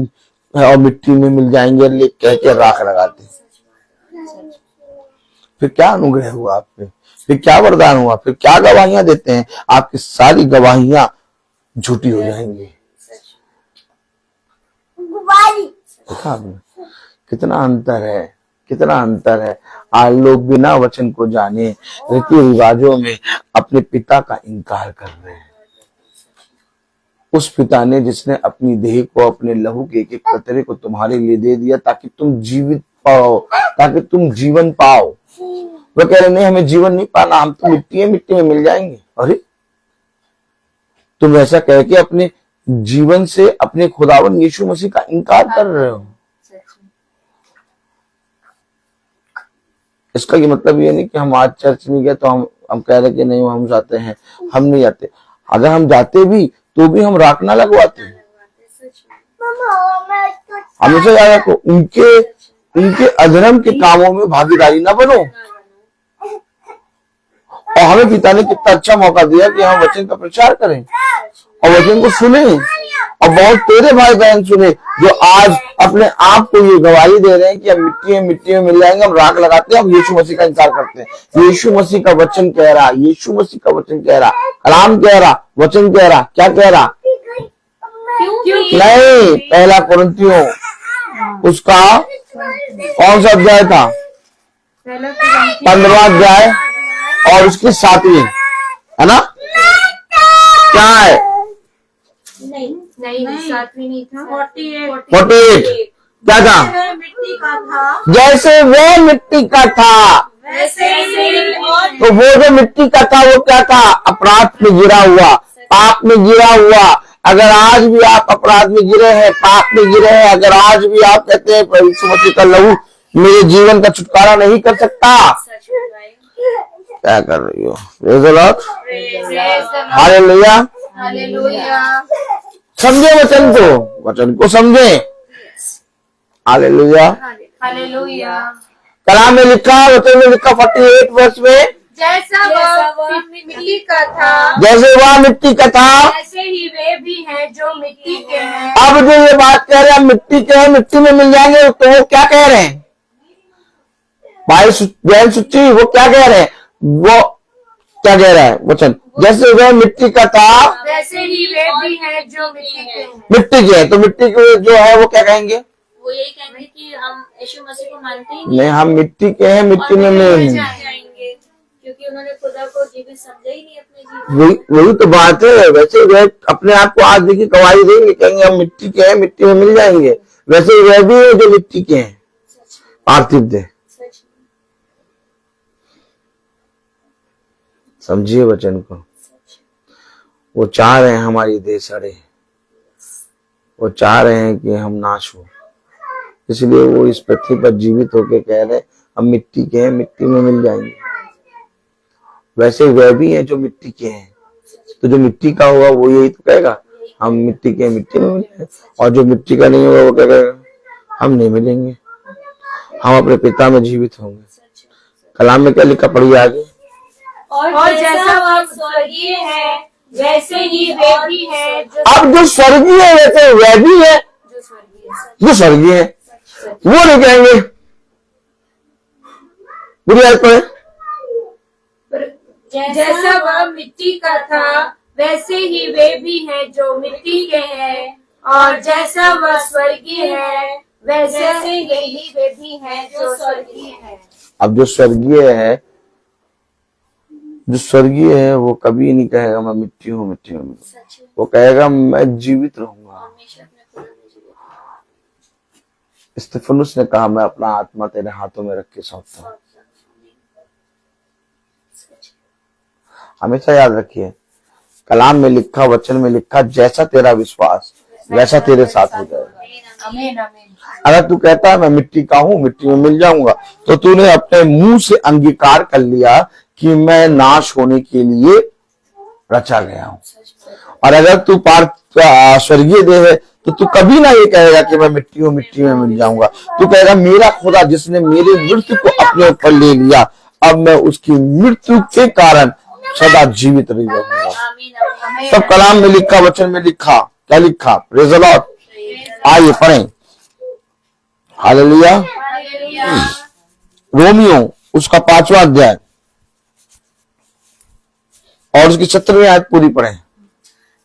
और मिट्टी में मिल जाएंगे ले कह के राख लगाते हैं। फिर क्या अनुग्रह हुआ आप पे, फिर क्या वरदान हुआ, फिर क्या गवाहियां देते हैं? आपकी सारी गवाहियां झूठी हो जाएंगी। देखा आपने कितना अंतर है, कितना अंतर है। आज लोग बिना वचन को जाने रीति रिवाजों में अपने पिता का इनकार कर रहे हैं। उस पिता ने जिसने अपनी देह को, अपने लहू के एक एक कतरे को तुम्हारे लिए दे दिया ताकि तुम जीवित पाओ, ताकि तुम जीवन पाओ। वो कह रहे नहीं, हमें जीवन नहीं पाना, हम तो मिट्टी में मिल जाएंगे। अरे तुम ऐसा कह के अपने जीवन से अपने खुदावन यीशु मसीह का इनकार कर रहे हो। इसका ये मतलब ये नहीं कि हम आज चर्च नहीं गए तो हम कह रहे कि नहीं हम जाते हैं, हम नहीं जाते। अगर हम जाते भी तो भी हम राख ना लगवाते हैं। हमेशा याद रखो, उनके अधर्म के कामों में भागीदारी ना बनो। और हमें पिता ने कितना अच्छा मौका दिया कि हम वचन का प्रचार करें और वचन को सुने, और बहुत तेरे भाई बहन सुने जो आज अपने आप को ये गवाही दे रहे हैं कि हम मिट्टी में मिल जाएंगे, हम राख लगाते हैं, हम यीशु मसीह का इनकार करते हैं। यीशु मसीह का वचन कह रहा, यीशु मसीह का वचन कह रहा, कलाम कह रहा, वचन कह रहा, क्या कह रहा? नहीं, पहला कुरिन्थियों उसका कौन सा अध्याय था? 15वां अध्याय और उसकी 7वीं, है ना? क्या है? नहीं, 7वीं नहीं था, 48 क्या था? मिट्टी का था, जैसे वह मिट्टी का था, वैसे ही तो वो जो मिट्टी का था वो क्या था? अपराध में गिरा हुआ, पाप में गिरा हुआ। अगर आज भी आप अपराध में गिरे हैं, पाप में गिरे हैं, अगर आज भी आप कहते हैं प्रभु यीशु मसीह का लहू मेरे जीवन का छुटकारा नहीं कर सकता, क्या कर रही हो? Praise the Lord, hallelujah. समझे वचन को समझे। हालेलुया। कलाम में लिखा, वचन में लिखा 48 वर्ष में, जैसा वह मिट्टी का था, जैसे वह मिट्टी का था, ऐसे ही वे भी हैं जो मिट्टी के हैं। अब जो ये बात कह रहे हैं मिट्टी के हैं, मिट्टी में मिल जाएंगे, तो वो क्या कह रहे हैं? भाई जैन सुच्ची, वो क्या कह रहे हैं? वो क्या कह रहा है वचन? जैसे वह मिट्टी का था, वैसे ही वे भी हैं जो मिट्टी के हैं। मिट्टी के हैं, तो मिट्टी के जो है वो क्या कहेंगे? वो यही कहेंगे कि हम यीशु मसीह को मानते ही नहीं, हम मिट्टी के हैं, मिट्टी में मिलेंगे, जाएंगे, क्योंकि उन्होंने खुदा को जीवित समझा ही नहीं अपने जीवन। वही तो बात है। वैसे वह अपने आप को आज देखिए गवाही देंगे, कहेंगे हम मिट्टी के हैं, मिट्टी में मिल जाएंगे। वैसे वह भी है जो मिट्टी के हैं, पार्थिव देह। समझिए वचन को। वो चाह रहे हैं हमारी देह सड़े, वो चाह रहे हैं कि हम नाश हो, इसलिए वो इस पृथ्वी पर जीवित होके कह रहे हैं हम मिट्टी के हैं, मिट्टी में मिल जाएंगे। वैसे वह भी है जो मिट्टी के हैं, तो जो मिट्टी का होगा वो यही तो कहेगा हम मिट्टी के हैं, मिट्टी में मिलेंगे। और जो मिट्टी का नहीं होगा वो क्या कहेगा? हम नहीं मिलेंगे, हम अपने पिता में जीवित होंगे। कलाम में क्या लिखा, पढ़िए आगे। और जैसा वह स्वर्गीय है, वैसे ही वे भी हैं अब जो स्वर्गीय है वैसे वह भी है जो स्वर्गीय है, वो नहीं कहेंगे। बुरी बात है। जैसा वह मिट्टी का था, वैसे ही वे भी हैं जो मिट्टी के हैं। और जैसा वह स्वर्गीय है, वैसे ही वे भी हैं जो स्वर्गीय है। अब जो स्वर्गीय है, जो स्वर्गीय है वो कभी नहीं कहेगा मैं मिट्टी हूँ, मिट्टी हूँ। वो कहेगा मैं जीवित रहूंगा। स्तिफनुस ने कहा मैं अपना आत्मा तेरे हाथों में रख के सौंपता हूं। हमेशा याद रखिए, कलाम में लिखा, वचन में लिखा, जैसा तेरा विश्वास वैसा तेरे साथ हो जाएगा। आमीन आमीन। अगर तू कहता है मैं मिट्टी का हूँ, मिट्टी में मिल जाऊंगा, तो तूने अपने मुंह से अंगीकार कर लिया कि मैं नाश होने के लिए रचा गया हूँ। और अगर तू स्वर्गीय देह है तो तू कभी ना ये कहेगा कि मैं मिट्टी हूँ, मिट्टी में मिल जाऊंगा। तू कहेगा मेरा खुदा जिसने मेरी मृत्यु को अपने ऊपर ले लिया, अब मैं उसकी मृत्यु के कारण सदा जीवित रहूंगा। सब कलाम में लिखा, वचन में लिखा, क्या लिखा? Praise the Lord. आइए पढ़ें। हालेलुया। रोमियो उसका 5वां अध्याय और उसकी 17वीं आयत पूरी पढ़ें।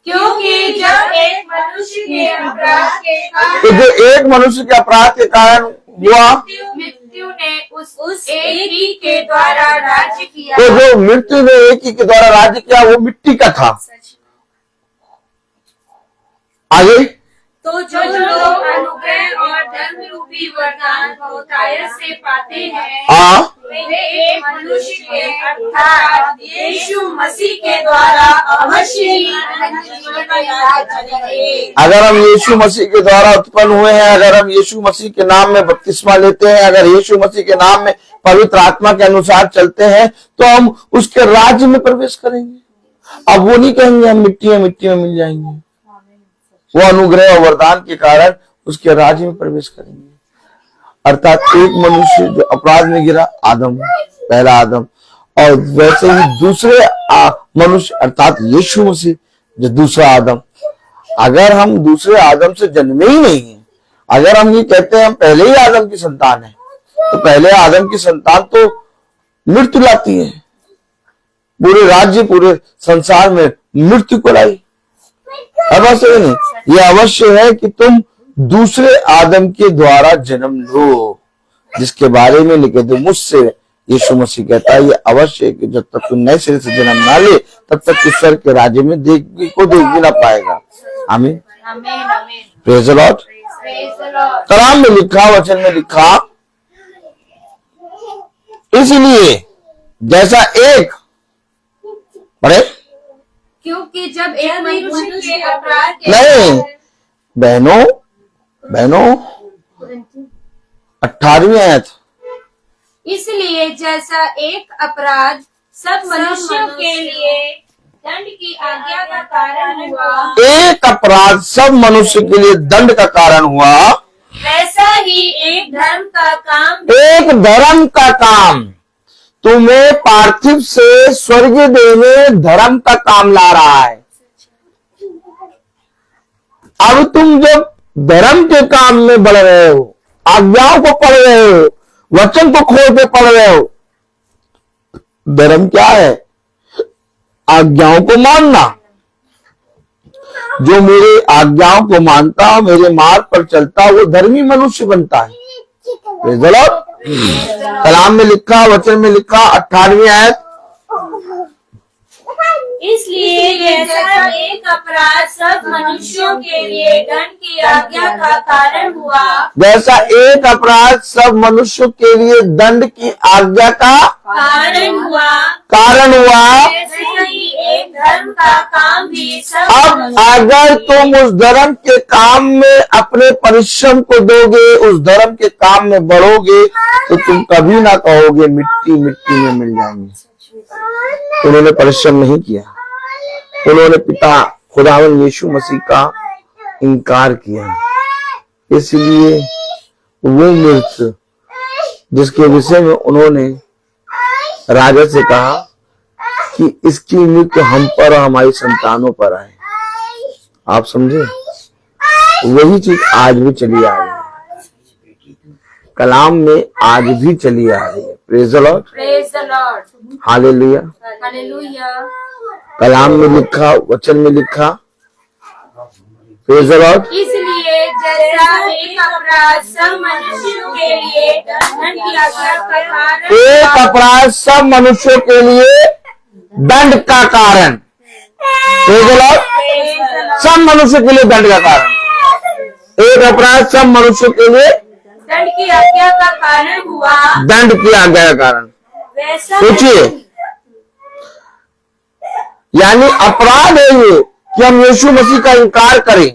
क्योंकि जब एक मनुष्य के अपराध के तो जो एक मनुष्य के अपराध के कारण हुआ, मृत्यु ने उस एक ही के द्वारा राज्य किया। तो जो मृत्यु ने एक ही के द्वारा राज्य किया वो मिट्टी का था। आगे, तो जो लोग अनुग्रह और धर्म रूपी वरदान को तायत से पाते हैं, हाँ, वे एक मनुष्य के अर्थात यीशु मसीह के द्वारा अवश्य ही अनंत जीवन में राज्य करेंगे। अगर हम यीशु मसीह के द्वारा उत्पन्न हुए हैं, अगर हम यीशु मसीह के नाम में बपतिस्मा लेते हैं, अगर यीशु मसीह के नाम में पवित्र आत्मा के अनुसार चलते हैं, तो हम उसके राज्य में प्रवेश करेंगे। अब वो नहीं कहेंगे हम मिट्टी में मिल जाएंगे, वो अनुग्रह और वरदान के कारण उसके राज्य में प्रवेश करेंगे। अर्थात एक मनुष्य जो अपराध में गिरा, आदम, पहला आदम, और वैसे ही दूसरे मनुष्य अर्थात यीशु मसीह जो दूसरा आदम। अगर हम दूसरे आदम से जन्मे ही नहीं है, अगर हम ये कहते हैं हम पहले ही आदम की संतान है, तो पहले आदम की संतान तो मृत्यु लाती है, पूरे राज्य पूरे संसार में मृत्यु को लाई। अवश्य नहीं, ये अवश्य है कि तुम दूसरे आदम के द्वारा जन्म लो, जिसके बारे में लिखे थे मुझसे यीशु मसीह कहता है ये अवश्य है कि जब तक तू नए सिरे से जन्म ना ले तब तक ईश्वर के राज्य में देख भी ना पाएगा। आमीन। आमीन आमीन। Praise the Lord. Praise the Lord. कलाम में लिखा, वचन में लिखा, इसलिए जैसा एक पढ़े क्योंकि जब एक मनुष्य के अपराध के नहीं बहनों 18वीं आयत, इसलिए जैसा एक अपराध सब मनुष्यों के लिए दंड की आज्ञा का कारण हुआ, एक अपराध सब मनुष्य के लिए दंड का कारण हुआ, वैसा ही एक धर्म का काम एक धर्म का काम तुम्हें पार्थिव से स्वर्गीय देने धर्म का काम ला रहा है। अब तुम जब धर्म के काम में बढ़ रहे हो, आज्ञाओं को पढ़ रहे हो, वचन को खोल के पढ़ रहे हो, धर्म क्या है? आज्ञाओं को मानना। जो मेरे आज्ञाओं को मानता, मेरे मार्ग पर चलता, वो धर्मी मनुष्य बनता है। Praise the Lord. कलाम में लिखा, वचन में लिखा, 18वीं आयत, इसलिए जैसा एक अपराध सब मनुष्यों के लिए दंड की आज्ञा का कारण हुआ, जैसा एक अपराध सब मनुष्य के लिए दंड की आज्ञा का कारण हुआ, वैसे ही एक धर्म का काम भी सब अब अगर तुम उस धर्म के काम में अपने परिश्रम को दोगे, उस धर्म के काम में बढ़ोगे, तो तुम कभी ना कहोगे मिट्टी मिट्टी में मिल जाएंगे। उन्होंने परिश्रम नहीं किया, उन्होंने पिता खुदावंद यीशु मसीह का इनकार किया। इसलिए वो मृत्यु जिसके विषय में उन्होंने राजा से कहा कि इसकी मृत्यु हम पर और हमारी संतानों पर आए, आप समझे, वही चीज आज भी चली आ रही है, कलाम में आज भी चली आ रही है। Praise the Lord. Praise the Lord. Hallelujah. Hallelujah. कलाम में लिखा, वचन में लिखा, प्रेज़ द लॉर्ड। इसलिए जैसा एक अपराध सब मनुष्यों के लिए दंड की आज्ञा का कारण, एक अपराध सब मनुष्यों के लिए दंड का कारण, प्रेज़ द लॉर्ड, सब मनुष्य के लिए दंड का कारण, एक अपराध सब मनुष्य के लिए दंड की आज्ञा का कारण हुआ, दंड की आज्ञा का कारण। वैसा सोचिए, यानी अपराध है ये कि हम यीशु मसीह का इनकार करें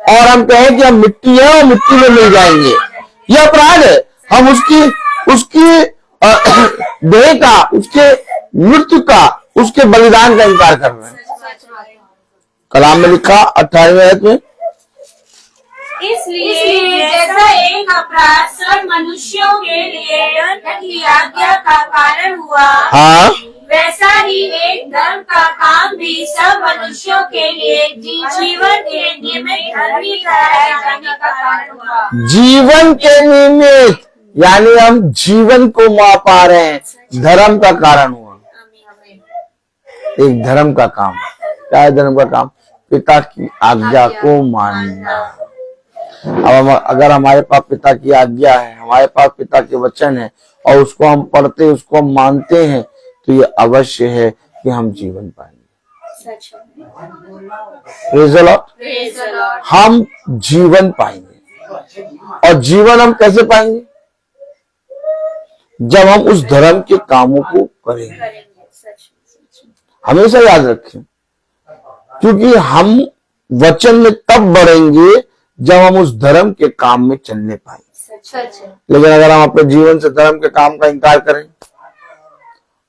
और हम कहें कि हम मिट्टी है और मिट्टी में मिल जाएंगे, ये अपराध है। हम उसकी देह का, उसके मृत्यु का, उसके बलिदान का इनकार कर रहे हैं। कलाम में लिखा 18वीं आयत में, इसलिए जैसा एक अपराध सब मनुष्यों के लिए दंड की आज्ञा का कारण हुआ, हाँ, वैसा ही एक धर्म का काम भी सब मनुष्यों के लिए जीवन के निमित्त धर्मी ठहराए जाने का कारण हुआ। जीवन के निमित्त, यानी हम जीवन को मा पा रहे हैं, धर्म का कारण हुआ। एक धर्म का काम, क्या है धर्म का काम? पिता की आज्ञा को मानना। अब अगर हमारे पास पिता की आज्ञा है, हमारे पास पिता के वचन है और उसको हम पढ़ते, उसको हम मानते हैं, तो ये अवश्य है कि हम जीवन पाएंगे। Praise the Lord. हम जीवन पाएंगे। और जीवन हम कैसे पाएंगे? जब हम उस धर्म के कामों को करेंगे। हमेशा याद रखें, क्योंकि हम वचन में तब बढ़ेंगे जब हम उस धर्म के काम में चलने पाएंगे। लेकिन अगर हम अपने जीवन से धर्म के काम का इनकार करें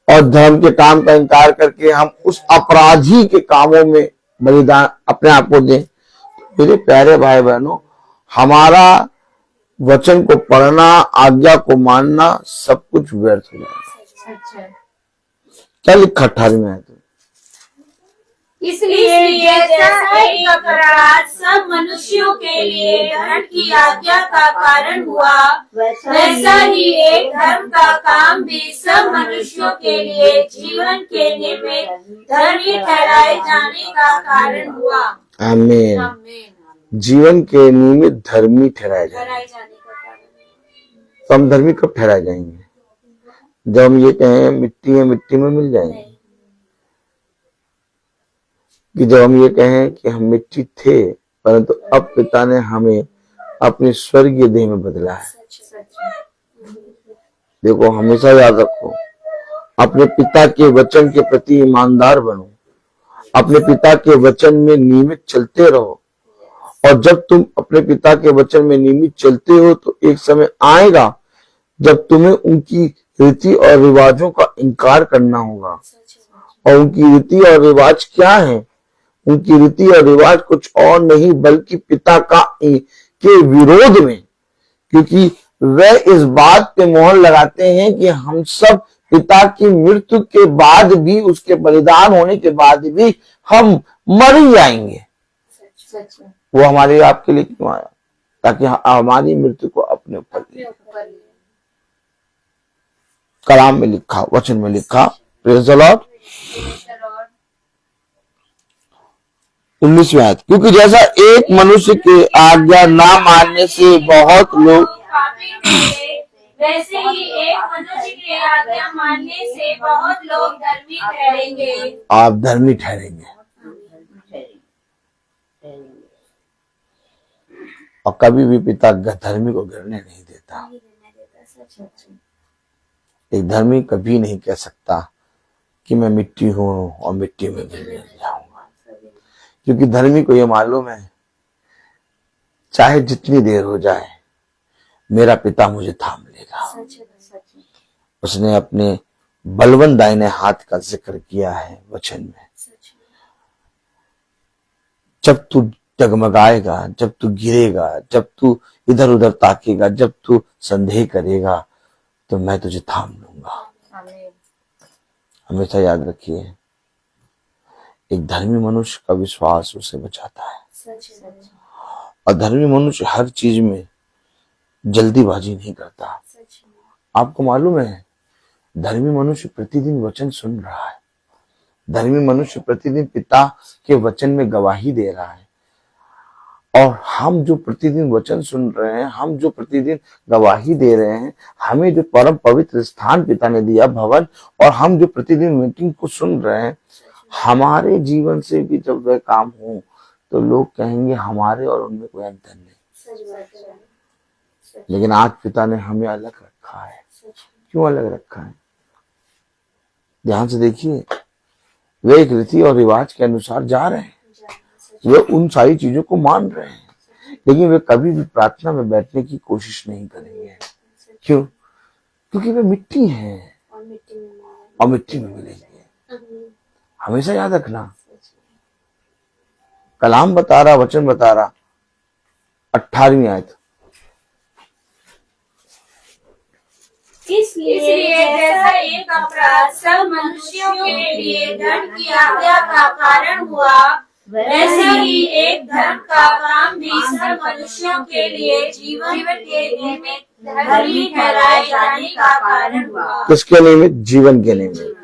और धर्म के काम का इनकार करके हम उस अपराधी के कामों में बलिदान अपने आप को दें, तो मेरे प्यारे भाई बहनों, हमारा वचन को पढ़ना, आज्ञा को मानना, सब कुछ व्यर्थ हो जाएगा। क्या लिखा 18वीं आयत में? इसलिए जैसा एक अपराध सब मनुष्यों के लिए दंड की आज्ञा का कारण हुआ, वैसा ही एक धर्म का काम भी सब मनुष्यों के लिए जीवन के निमित्त धर्मी ठहराए जाने का कारण हुआ। आमीन। जीवन के निमित्त धर्मी ठहराए जाने का कारण। तो हम धर्मी कब ठहराए जाएंगे? जब हम ये कहें मिट्टी है, मिट्टी में मिल जाएंगे। कि जब हम ये कहें कि हम मिट्टी थे परंतु अब पिता ने हमें अपनी स्वर्गीय देह में बदला है। देखो, हमेशा याद रखो, अपने पिता के वचन के प्रति ईमानदार बनो, अपने पिता के वचन में नियमित चलते रहो। और जब तुम अपने पिता के वचन में नियमित चलते हो तो एक समय आएगा जब तुम्हें उनकी रीति और रिवाजों का इनकार करना होगा। और उनकी रीति और रिवाज क्या है? उनकी रीति और रिवाज कुछ और नहीं बल्कि पिता के विरोध में, क्योंकि वे इस बात पे मोहर लगाते हैं कि हम सब पिता की मृत्यु के बाद भी, उसके बलिदान होने के बाद भी हम मर ही जाएंगे। वो हमारे आपके लिए क्यों आया? ताकि हमारी मृत्यु को अपने ऊपर ले। कलाम में लिखा, वचन में लिखा, प्रेज़ द लॉर्ड। 19वीं आयत, क्योंकि जैसा एक मनुष्य के आज्ञा ना मानने से बहुत लोग पापी ठहरे, वैसे ही एक मनुष्य की आज्ञा मानने से बहुत लोग धर्मी ठहरेंगे। आप धर्मी ठहरेंगे। और कभी भी पिता धर्मी को गिरने नहीं देता। एक धर्मी कभी नहीं कह सकता कि मैं मिट्टी हूं और मिट्टी में मिल जाऊंगा, क्योंकि धर्मी को यह मालूम है चाहे जितनी देर हो जाए मेरा पिता मुझे थाम लेगा। उसने अपने बलवंत दाहिने हाथ का जिक्र किया है वचन में। जब तू डगमगाएगा, जब तू गिरेगा, जब तू इधर उधर ताकेगा, जब तू संदेह करेगा, तो मैं तुझे थाम लूंगा। हमेशा याद रखिए, एक धर्मी मनुष्य का विश्वास उसे बचाता है। और धर्मी मनुष्य हर चीज में जल्दीबाजी नहीं करता। आपको मालूम है, धर्मी मनुष्य प्रतिदिन वचन सुन रहा है। धर्मी मनुष्य प्रतिदिन पिता के वचन में गवाही दे रहा है। और हम जो प्रतिदिन वचन सुन रहे हैं, हम जो प्रतिदिन गवाही दे रहे हैं, हमें जो परम पवित्र स्थान पिता ने दिया, भवन, और हम जो प्रतिदिन मीटिंग को सुन रहे हैं, हमारे जीवन से भी जब वह काम हो तो लोग कहेंगे हमारे और उनमें कोई अंतर नहीं। लेकिन आज पिता ने हमें अलग रखा है। क्यों अलग रखा है? ध्यान से देखिए, वे एक रीति और रिवाज के अनुसार जा रहे हैं, वे उन सारी चीजों को मान रहे हैं, लेकिन वे कभी भी प्रार्थना में बैठने की कोशिश नहीं करेंगे। क्यों? क्योंकि वे मिट्टी हैं और मिट्टी में मिलेंगे। हमेशा याद रखना, कलाम बता रहा, वचन बता रहा, 18वीं आयत, इसलिए जैसा एक अपराध सब मनुष्यों के लिए दंड की आज्ञा का कारण हुआ, वैसे ही एक धर्म का काम भी सब मनुष्यों के लिए जीवन के निमित्त धर्मी ठहराए जाने का कारण हुआ। किसके निमित्त? जीवन के निमित्त।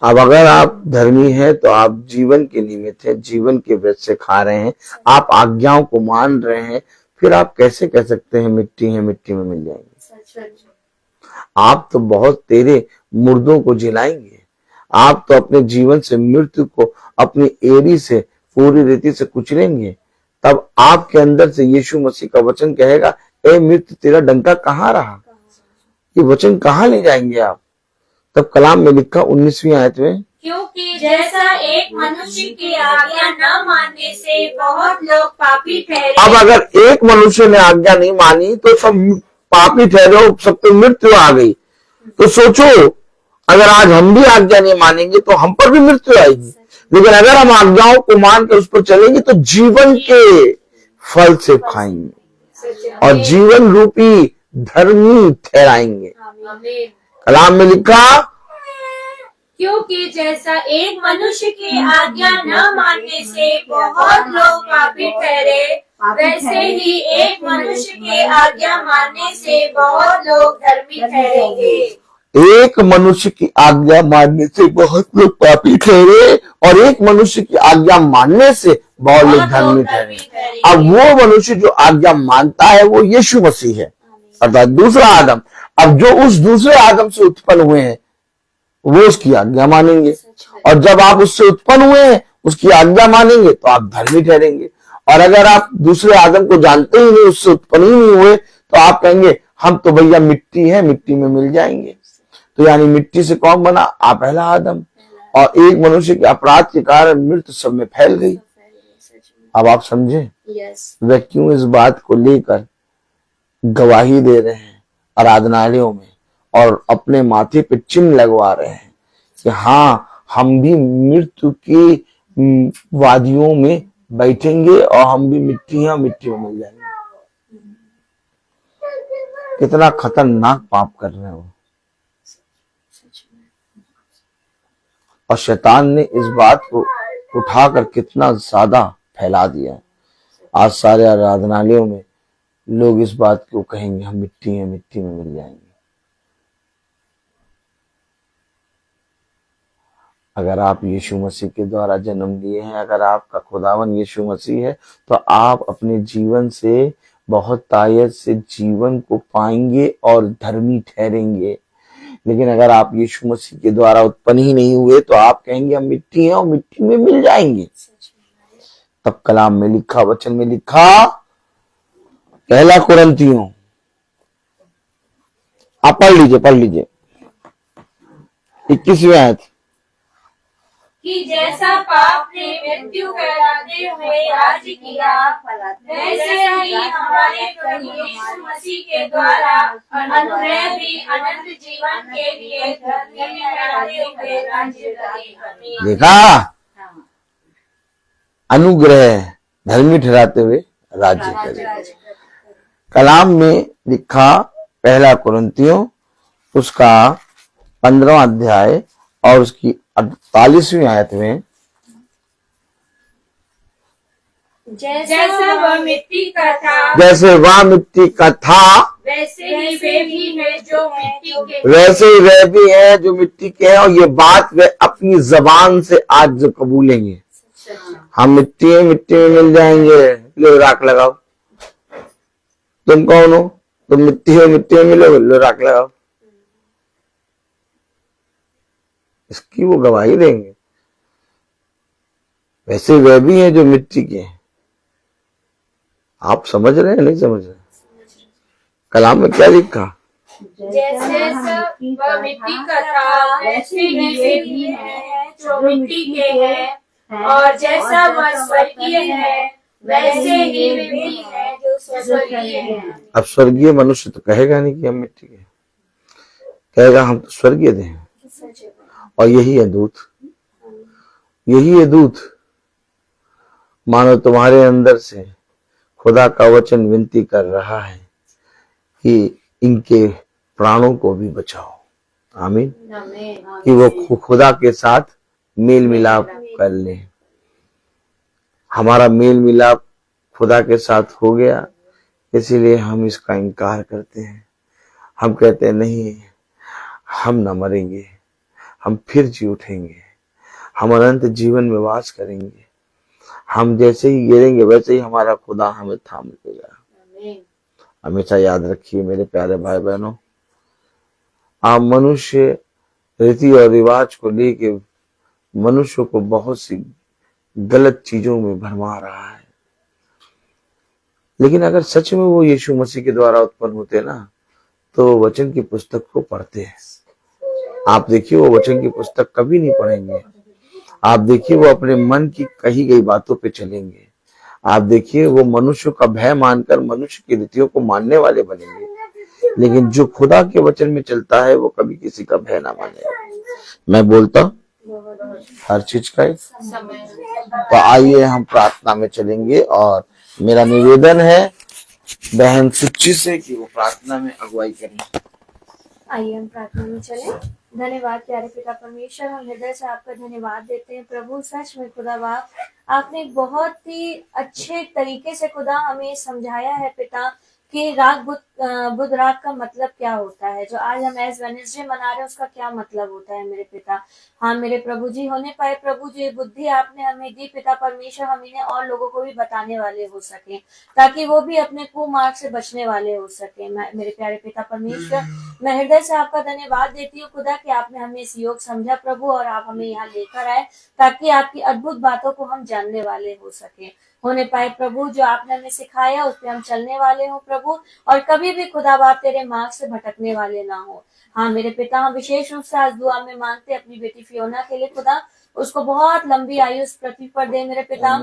अब अगर आप धर्मी हैं तो आप जीवन के निमित्त हैं, जीवन के व्रत से खा रहे हैं, आप आज्ञाओं को मान रहे हैं, फिर आप कैसे कह सकते हैं मिट्टी है, मिट्टी में मिल जाएंगे? आप तो बहुत तेरे मुर्दों को जिलाएंगे। आप तो अपने जीवन से मृत्यु को अपनी एड़ी से, पूरी रीति से कुचलेंगे। तब आपके अंदर से यीशु मसीह का वचन कहेगा, ए मृत्यु तेरा डंका कहाँ रहा? ये वचन कहाँ ले जाएंगे आप? तब कलाम में लिखा 19वीं आयत में, क्योंकि जैसा एक मनुष्य की आज्ञा न मानने से बहुत लोग पापी ठहरे। अब अगर एक मनुष्य ने आज्ञा नहीं मानी तो सब पापी ठहरे, सब पे मृत्यु आ गई। तो सोचो, अगर आज हम भी आज्ञा नहीं मानेंगे तो हम पर भी मृत्यु आएगी। लेकिन अगर हम आज्ञाओं को मानकर उस पर चलेंगे तो जीवन के फल से खाएंगे और जीवन रूपी धर्मी ठहराएंगे। कलाम में लिखा, क्योंकि जैसा एक मनुष्य की आज्ञा न मानने से बहुत लोग पापी ठहरे, वैसे ही एक मनुष्य की आज्ञा मानने से बहुत लोग धर्मी ठहरेंगे। एक मनुष्य की आज्ञा मानने से बहुत लोग पापी ठहरे और एक मनुष्य की आज्ञा मानने से बहुत लोग धर्मी ठहरे। अब वो मनुष्य जो आज्ञा मानता है वो यीशु मसीह है, अर्थात दूसरा आदम। अब जो उस दूसरे आदम से उत्पन्न हुए हैं वो उसकी आज्ञा मानेंगे, और जब आप उससे उत्पन्न हुए हैं उसकी आज्ञा मानेंगे तो आप धर्मी ठहरेंगे। और अगर आप दूसरे आदम को जानते ही नहीं, उससे उत्पन्न ही नहीं हुए, तो आप कहेंगे हम तो भैया मिट्टी है, मिट्टी में मिल जाएंगे। तो यानी मिट्टी से कौन बना? आप पहला आदम। और एक मनुष्य के अपराध के कारण मृत्यु सब में फैल गई। अब आप समझे वे क्यों इस बात को लेकर गवाही दे रहे हैं आराधनालयों में और अपने माथे पे चिन्ह लगवा रहे हैं कि हाँ, हम भी मृत्यु की वादियों में बैठेंगे और हम भी मिट्टी हैं, मिट्टी में मिल जाएंगे। कितना खतरनाक पाप कर रहे हो। और शैतान ने इस बात को उठाकर कितना ज्यादा फैला दिया। आज सारे आराधनालयों में लोग इस बात को कहेंगे हम मिट्टी हैं, मिट्टी में मिल जाएंगे। अगर आप यीशु मसीह के द्वारा जन्म लिए हैं, अगर आपका खुदावन यीशु मसीह है, तो आप अपने जीवन से बहुत तायत से जीवन को पाएंगे और धर्मी ठहरेंगे। लेकिन अगर आप यीशु मसीह के द्वारा उत्पन्न ही नहीं हुए, तो आप कहेंगे हम मिट्टी हैं और मिट्टी में मिल जाएंगे। तब कलाम में लिखा, वचन में लिखा, पहला कुरिन्थियों, आप पढ़ लीजिए 21वीं आयत कि जैसा पाप ने मृत्यु फैलाते हुए राज्य किया, वैसे ही हमारे प्रभु यीशु मसीह के द्वारा अनुग्रह भी अनंत जीवन के लिए धर्मी ठहराते हुए राज्य करे। देखा, अनुग्रह धर्मी ठहराते हुए राज्य करे। कलाम में लिखा पहला कुरिन्थियों उसका 15वां अध्याय और उसकी 48वीं आयत में, जैसा वह मिट्टी का था, जैसे वह मिट्टी का था, वैसे ही वे भी है जो मिट्टी के, वैसे ही वे भी है जो मिट्टी के हैं। और ये बात वे अपनी जबान से आज जो कबूलेंगे, हम मिट्टी है, मिट्टी में मिल जाएंगे। लो राख लगाओ। तुम कौन हो? तुम मिट्टी हो, मिट्टी में मिलोगे। लो राख लगाओ। इसकी वो गवाही देंगे। वैसे वे भी हैं जो मिट्टी के हैं। आप समझ रहे हैं? नहीं समझ रहे? कलाम में क्या लिखा? जैसे वह मिट्टी का था, वैसे ही वे भी है जो मिट्टी के हैं, और जैसा वह स्वर्गीय है, वैसे ही वे भी है जो स्वर्गीय है। अब स्वर्गीय मनुष्य तो कहेगा नहीं कि हम मिट्टी के, कहेगा हम तो स्वर्गीय हैं। और यही है दूत, यही है दूत। मानो तुम्हारे अंदर से खुदा का वचन विनती कर रहा है कि इनके प्राणों को भी बचाओ। आमीन। कि वो खुदा के साथ मेल मिलाप कर ले। हमारा मेल मिलाप खुदा के साथ हो गया, इसीलिए हम इसका इनकार करते हैं। हम कहते हैं नहीं, हम न मरेंगे, हम फिर जी उठेंगे, हम अनंत जीवन में वास करेंगे। हम जैसे ही गिरेंगे वैसे ही हमारा खुदा हमें थाम लेगा। हमेशा याद रखिए मेरे प्यारे भाई बहनों, आप मनुष्य रीति और रिवाज को लेके मनुष्य को बहुत सी गलत चीजों में भरमा रहा है। लेकिन अगर सच में वो यीशु मसीह के द्वारा उत्पन्न होते ना, तो वचन की पुस्तक को पढ़ते हैं। आप देखिए वो वचन की पुस्तक कभी नहीं पढ़ेंगे। आप देखिए वो अपने मन की कही गई बातों पे चलेंगे। आप देखिए वो मनुष्य का भय मानकर मनुष्य की रीतियों को मानने वाले बनेंगे। लेकिन जो खुदा के वचन में चलता है वो कभी किसी का भय ना मानेगा। मैं बोलता हर चीज का एक समय। तो आइए हम प्रार्थना में चलेंगे और मेरा निवेदन है बहन सुच्ची से कि वो प्रार्थना में अगुवाई करें। आइए हम प्रार्थना में चलें। धन्यवाद प्यारे पिता परमेश्वर, हम हृदय से आपका धन्यवाद देते हैं प्रभु। सच में खुदा बाप, आपने बहुत ही अच्छे तरीके से खुदा हमें समझाया है पिता कि बुध रात का मतलब क्या होता है, जो आज हम एज वेडनेसडे मना रहे हैं उसका क्या मतलब होता है मेरे पिता। हाँ मेरे प्रभु जी, होने पाए प्रभु जी बुद्धि आपने हमें दी पिता परमेश्वर, हम इन्हें और लोगों को भी बताने वाले हो सके, ताकि वो भी अपने कुमार्ग से बचने वाले हो सके। मेरे प्यारे पिता परमेश्वर, मैं हृदय से आपका धन्यवाद देती हूँ खुदा कि आपने हमें इस योग समझा प्रभु, और आप हमें यहाँ लेकर आए ताकि आपकी अद्भुत बातों को हम जानने वाले हो सके। होने पाए प्रभु, जो आपने हमें सिखाया उस पर हम चलने वाले हो प्रभु, और कभी भी खुदा बाप तेरे मार्ग से भटकने वाले ना हो। हाँ मेरे पिता, हम विशेष रूप से आज दुआ में मांगते अपनी बेटी फियोना के लिए खुदा, उसको बहुत लंबी आयु इस पृथ्वी पर दे मेरे पिता,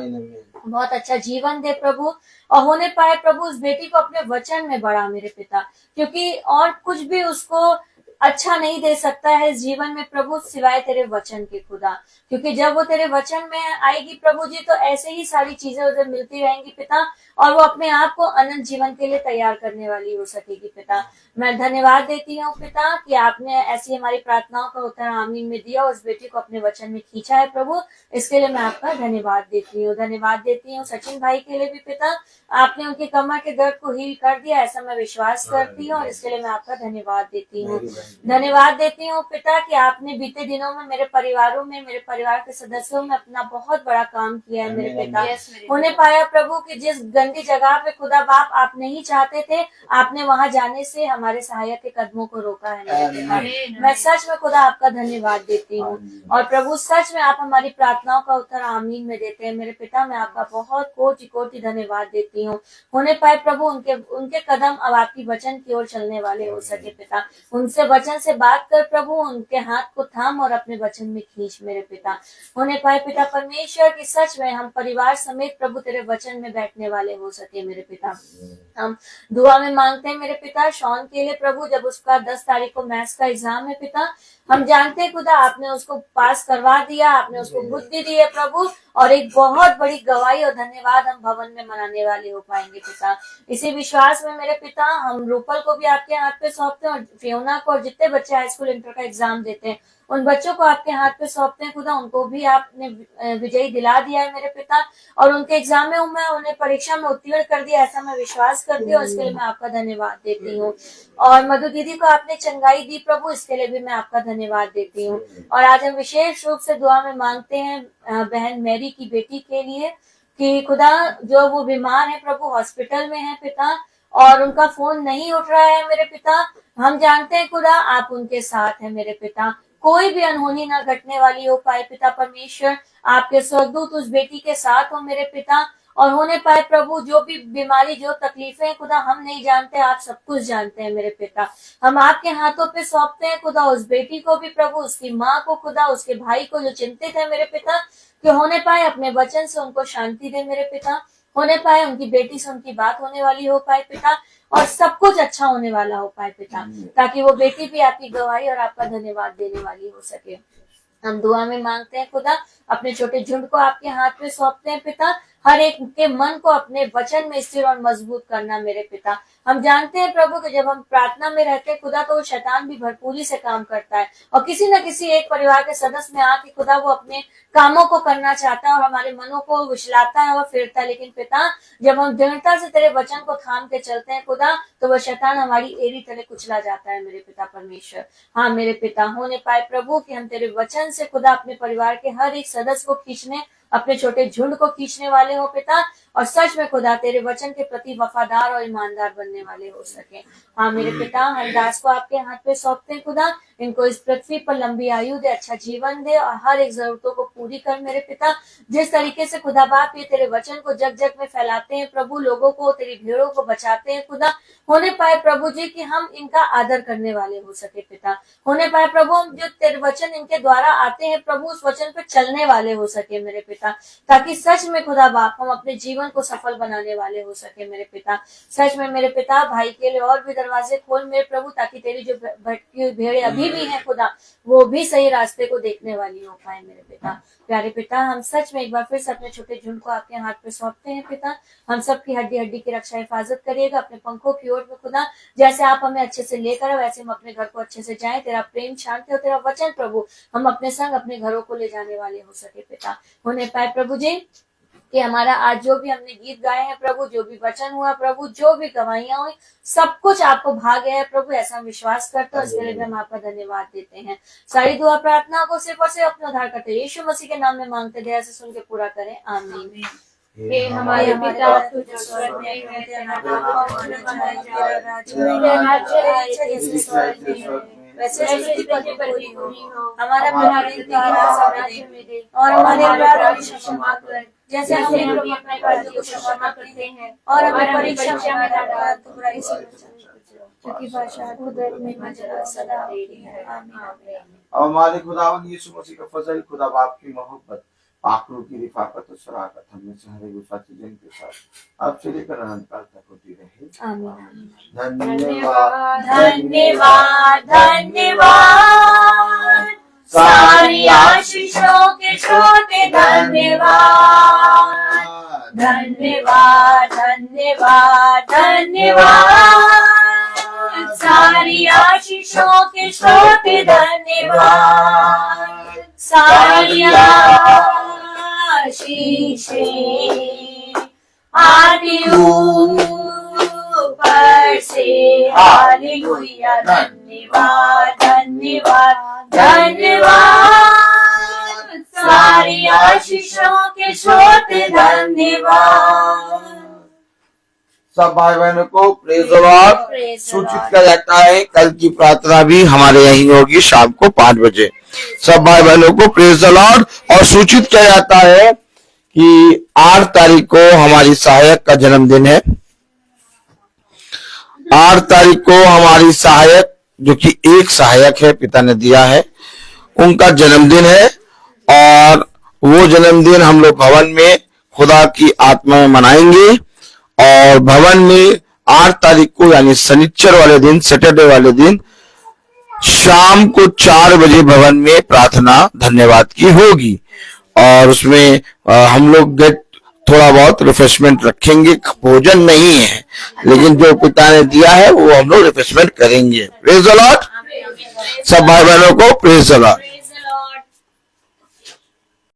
बहुत अच्छा जीवन दे प्रभु। और होने पाए प्रभु उस बेटी को अपने वचन में बढ़ा मेरे पिता, क्योंकि और कुछ भी उसको अच्छा नहीं दे सकता है इस जीवन में प्रभु सिवाय तेरे वचन के खुदा, क्योंकि जब वो तेरे वचन में आएगी प्रभु जी तो ऐसे ही सारी चीजें उधर मिलती रहेंगी पिता, और वो अपने आप को अनंत जीवन के लिए तैयार करने वाली हो सकेगी पिता। मैं धन्यवाद देती हूँ पिता कि आपने ऐसी हमारी प्रार्थनाओं का उत्तर आमीन में दिया, उस बेटी को अपने वचन में खींचा है प्रभु, इसके लिए मैं आपका धन्यवाद देती हूँ। धन्यवाद देती हूँ सचिन भाई के लिए भी पिता, आपने उनके कमर के दर्द को हील कर दिया, ऐसा मैं विश्वास करती हूँ, और इसके लिए मैं आपका धन्यवाद देती हूँ। धन्यवाद देती हूँ पिता कि आपने बीते दिनों में मेरे परिवारों में, मेरे परिवार के सदस्यों में अपना बहुत बड़ा काम किया है मेरे पिता। होने पाया प्रभु कि जिस गंदी जगह पे खुदा बाप आप नहीं चाहते थे, आपने वहां जाने से हमारे सहायक के कदमों को रोका है मेरे पिता। मैं सच में खुदा आपका धन्यवाद देती हूँ, और प्रभु सच में आप हमारी प्रार्थनाओं का उत्तर आमीन में देते हैं मेरे पिता। मैं आपका बहुत कोटि कोटि धन्यवाद देती हूँ। होने पाए प्रभु उनके कदम अब आपकी वचन की ओर चलने वाले हो सके पिता, उनसे वचन से बात कर प्रभु, उनके हाथ को थाम और अपने वचन में खींच मेरे पिता। होने पाए पिता परमेश्वर की सच में हम परिवार समेत प्रभु तेरे वचन में बैठने वाले हो सके मेरे पिता। हम दुआ में मांगते हैं मेरे पिता शॉन के लिए प्रभु, जब उसका 10 तारीख को मैथ्स का एग्जाम है पिता, हम जानते हैं खुदा आपने उसको पास करवा दिया, आपने उसको बुद्धि दी है प्रभु, और एक बहुत बड़ी गवाही और धन्यवाद हम भवन में मनाने वाले हो पाएंगे पिता। इसी विश्वास में मेरे पिता हम रूपल को भी आपके हाथ पे सौंपते हैं, और फियोना को, और जितने बच्चे हाई स्कूल इंटर का एग्जाम देते हैं उन बच्चों को आपके हाथ पे सौंपते हैं खुदा, उनको भी आपने विजयी दिला दिया है मेरे पिता, और उनके एग्जाम में उन्हें परीक्षा में उत्तीर्ण कर दिया, ऐसा मैं विश्वास करती हूँ, इसके लिए मैं आपका धन्यवाद देती हूँ। और मधु दीदी को आपने चंगाई दी प्रभु, इसके लिए भी मैं आपका धन्यवाद देती हूँ। और आज हम विशेष रूप से दुआ में मांगते हैं बहन मैरी की बेटी के लिए कि खुदा जो वो बीमार है प्रभु, हॉस्पिटल में है पिता, और उनका फोन नहीं उठ रहा है मेरे पिता। हम जानते हैं खुदा आप उनके साथ हैं मेरे पिता, कोई भी अनहोनी ना घटने वाली हो पाए पिता परमेश्वर, आपके स्वर्गदूत उस बेटी के साथ हो मेरे पिता। और होने पाए प्रभु जो भी बीमारी, जो तकलीफें हैं खुदा हम नहीं जानते, आप सब कुछ जानते हैं मेरे पिता। हम आपके हाथों पे सौंपते हैं खुदा उस बेटी को भी प्रभु, उसकी माँ को खुदा, उसके भाई को जो चिंतित है मेरे पिता, कि होने पाए अपने वचन से उनको शांति दे मेरे पिता। होने पाए उनकी बेटी से उनकी बात होने वाली हो पाए पिता, और सब कुछ अच्छा होने वाला हो पाए पिता, ताकि वो बेटी भी आपकी गवाही और आपका धन्यवाद देने वाली हो सके। हम दुआ में मांगते हैं खुदा, अपने छोटे झुंड को आपके हाथ में सौंपते हैं पिता, हर एक के मन को अपने वचन में स्थिर और मजबूत करना मेरे पिता। हम जानते हैं प्रभु कि जब हम प्रार्थना में रहते हैं खुदा, तो वो शैतान भी भरपूरी से काम करता है, और किसी न किसी एक परिवार के सदस्य में आके खुदा वो अपने कामों को करना चाहता है, और हमारे मनों को विचलाता है और फिरता है। लेकिन पिता जब हम दृढ़ता से तेरे वचन को थाम के चलते हैं खुदा, तो वह शैतान हमारी एड़ी तले कुचला जाता है मेरे पिता परमेश्वर। हाँ मेरे पिता, होने पाए प्रभु कि हम तेरे वचन से खुदा अपने परिवार के हर एक सदस्य को खींचने, अपने छोटे झुंड को खींचने वाले हो पिता, और सच में खुदा तेरे वचन के प्रति वफादार और ईमानदार बनने वाले हो सके। हाँ मेरे पिता, हम दास को आपके हाथ पे सौंपते हैं खुदा, इनको इस पृथ्वी पर लंबी आयु दे, अच्छा जीवन दे, और हर एक जरूरतों को पूरी कर मेरे पिता। जिस तरीके से खुदा बाप ये तेरे वचन को जग जग में फैलाते हैं प्रभु, लोगों को, तेरी भीड़ों को बचाते हैं खुदा, होने पाए प्रभु जी कि हम इनका आदर करने वाले हो सके पिता। होने पाए प्रभु हम जो तेरे वचन इनके द्वारा आते हैं प्रभु, उस वचन पर चलने वाले हो सके मेरे पिता, ताकि सच में खुदा बाप हम अपने जीवन को सफल बनाने वाले हो सके मेरे पिता। सच में मेरे पिता भाई के लिए और भी दरवाजे खोल मेरे प्रभु, ताकि तेरी जो भटकी हुई भेड़ें अभी भी हैं खुदा, वो भी सही रास्ते को देखने वाली हो पाए मेरे पिता। प्यारे पिता, हम सच में एक बार फिर से अपने छोटे झुंड को आपके हाथ पे सौंपते हैं पिता। हम सबकी हड्डी हड्डी की रक्षा हिफाजत करिएगा अपने पंखों की ओर में खुदा, जैसे आप हमें अच्छे से लेकर आओ वैसे हम अपने घर को अच्छे से जाएं। तेरा प्रेम, शांति और तेरा वचन प्रभु हम अपने संग अपने घरों को ले जाने वाले हो सके पिता। होने पाए प्रभु जी कि हमारा आज जो भी हमने गीत गाए हैं प्रभु, जो भी वचन हुआ प्रभु, जो भी कमाइयां हुई, सब कुछ आपको भाग्य है प्रभु, ऐसा हम विश्वास करते हैं। इसके लिए भी हम आपका धन्यवाद देते हैं। सारी दुआ प्रार्थना को सिर्फ और सिर्फ अपने उद्धार करते यीशु मसीह के नाम में मांगते, दया से सुन के पूरा करें, आमीन। हे हमारे पिता तू जो स्वर्ग में है, तेरा नाम पवित्र बनाया जाए, तेरा राज्य आए जैसे स्वर्ग में है वैसे पृथ्वी पर भी हो। हमारा प्रतिदिन का आहार हमें दे और हमारे अपराधों की क्षमा कर जैसे हम भी अपने अपराधियों को क्षमा करते हैं, और हमें परीक्षा में न डाल तू बुराई से बचा, क्योंकि बादशाह कुदरत में मजरा सदा तेरी है, आमीन। और हमारे खुदावन यीशु मसीह का फजल, खुदा बाप की मोहब्बत, पाकरों की रिफाकत और शराकत हमें से हर एक साथी जन के साथ अब से लेकर अनंत काल तक होती रहे, आमीन। धन्यवाद धन्यवाद धन्यवाद सारी आशीषों के छोटे, धन्यवाद धन्यवाद धन्यवाद धन्यवाद सारी आशीषों के छोटे, धन्यवाद सारी आशीषें आती ऊपर से, हालेलुया। धन्यवाद धन्यवाद धन्यवाद सारी आशीषों के छोटे, धन्यवाद। सब भाई बहनों को प्रेज द लॉर्ड सूचित किया जाता है। कल की प्रार्थना भी हमारे यहीं होगी शाम को 5 बजे। सब भाई बहनों को प्रेज द लॉर्ड। और सूचित किया जाता है कि 8 तारीख को हमारी सहायक का जन्मदिन है। 8 तारीख को हमारी सहायक, जो कि एक सहायक है, पिता ने दिया है, उनका जन्मदिन है। और वो जन्मदिन हम लोग भवन में खुदा की आत्मा में मनाएंगे। और भवन में 8 तारीख को यानी शनिचर वाले दिन, सैटरडे वाले दिन शाम को 4 बजे भवन में प्रार्थना धन्यवाद की होगी। और उसमें हम लोग थोड़ा बहुत रिफ्रेशमेंट रखेंगे। भोजन नहीं है, लेकिन जो पिता ने दिया है वो हम लोग रिफ्रेशमेंट करेंगे। Praise the Lord. सब भाई बहनों को प्रेज द लॉर्ड।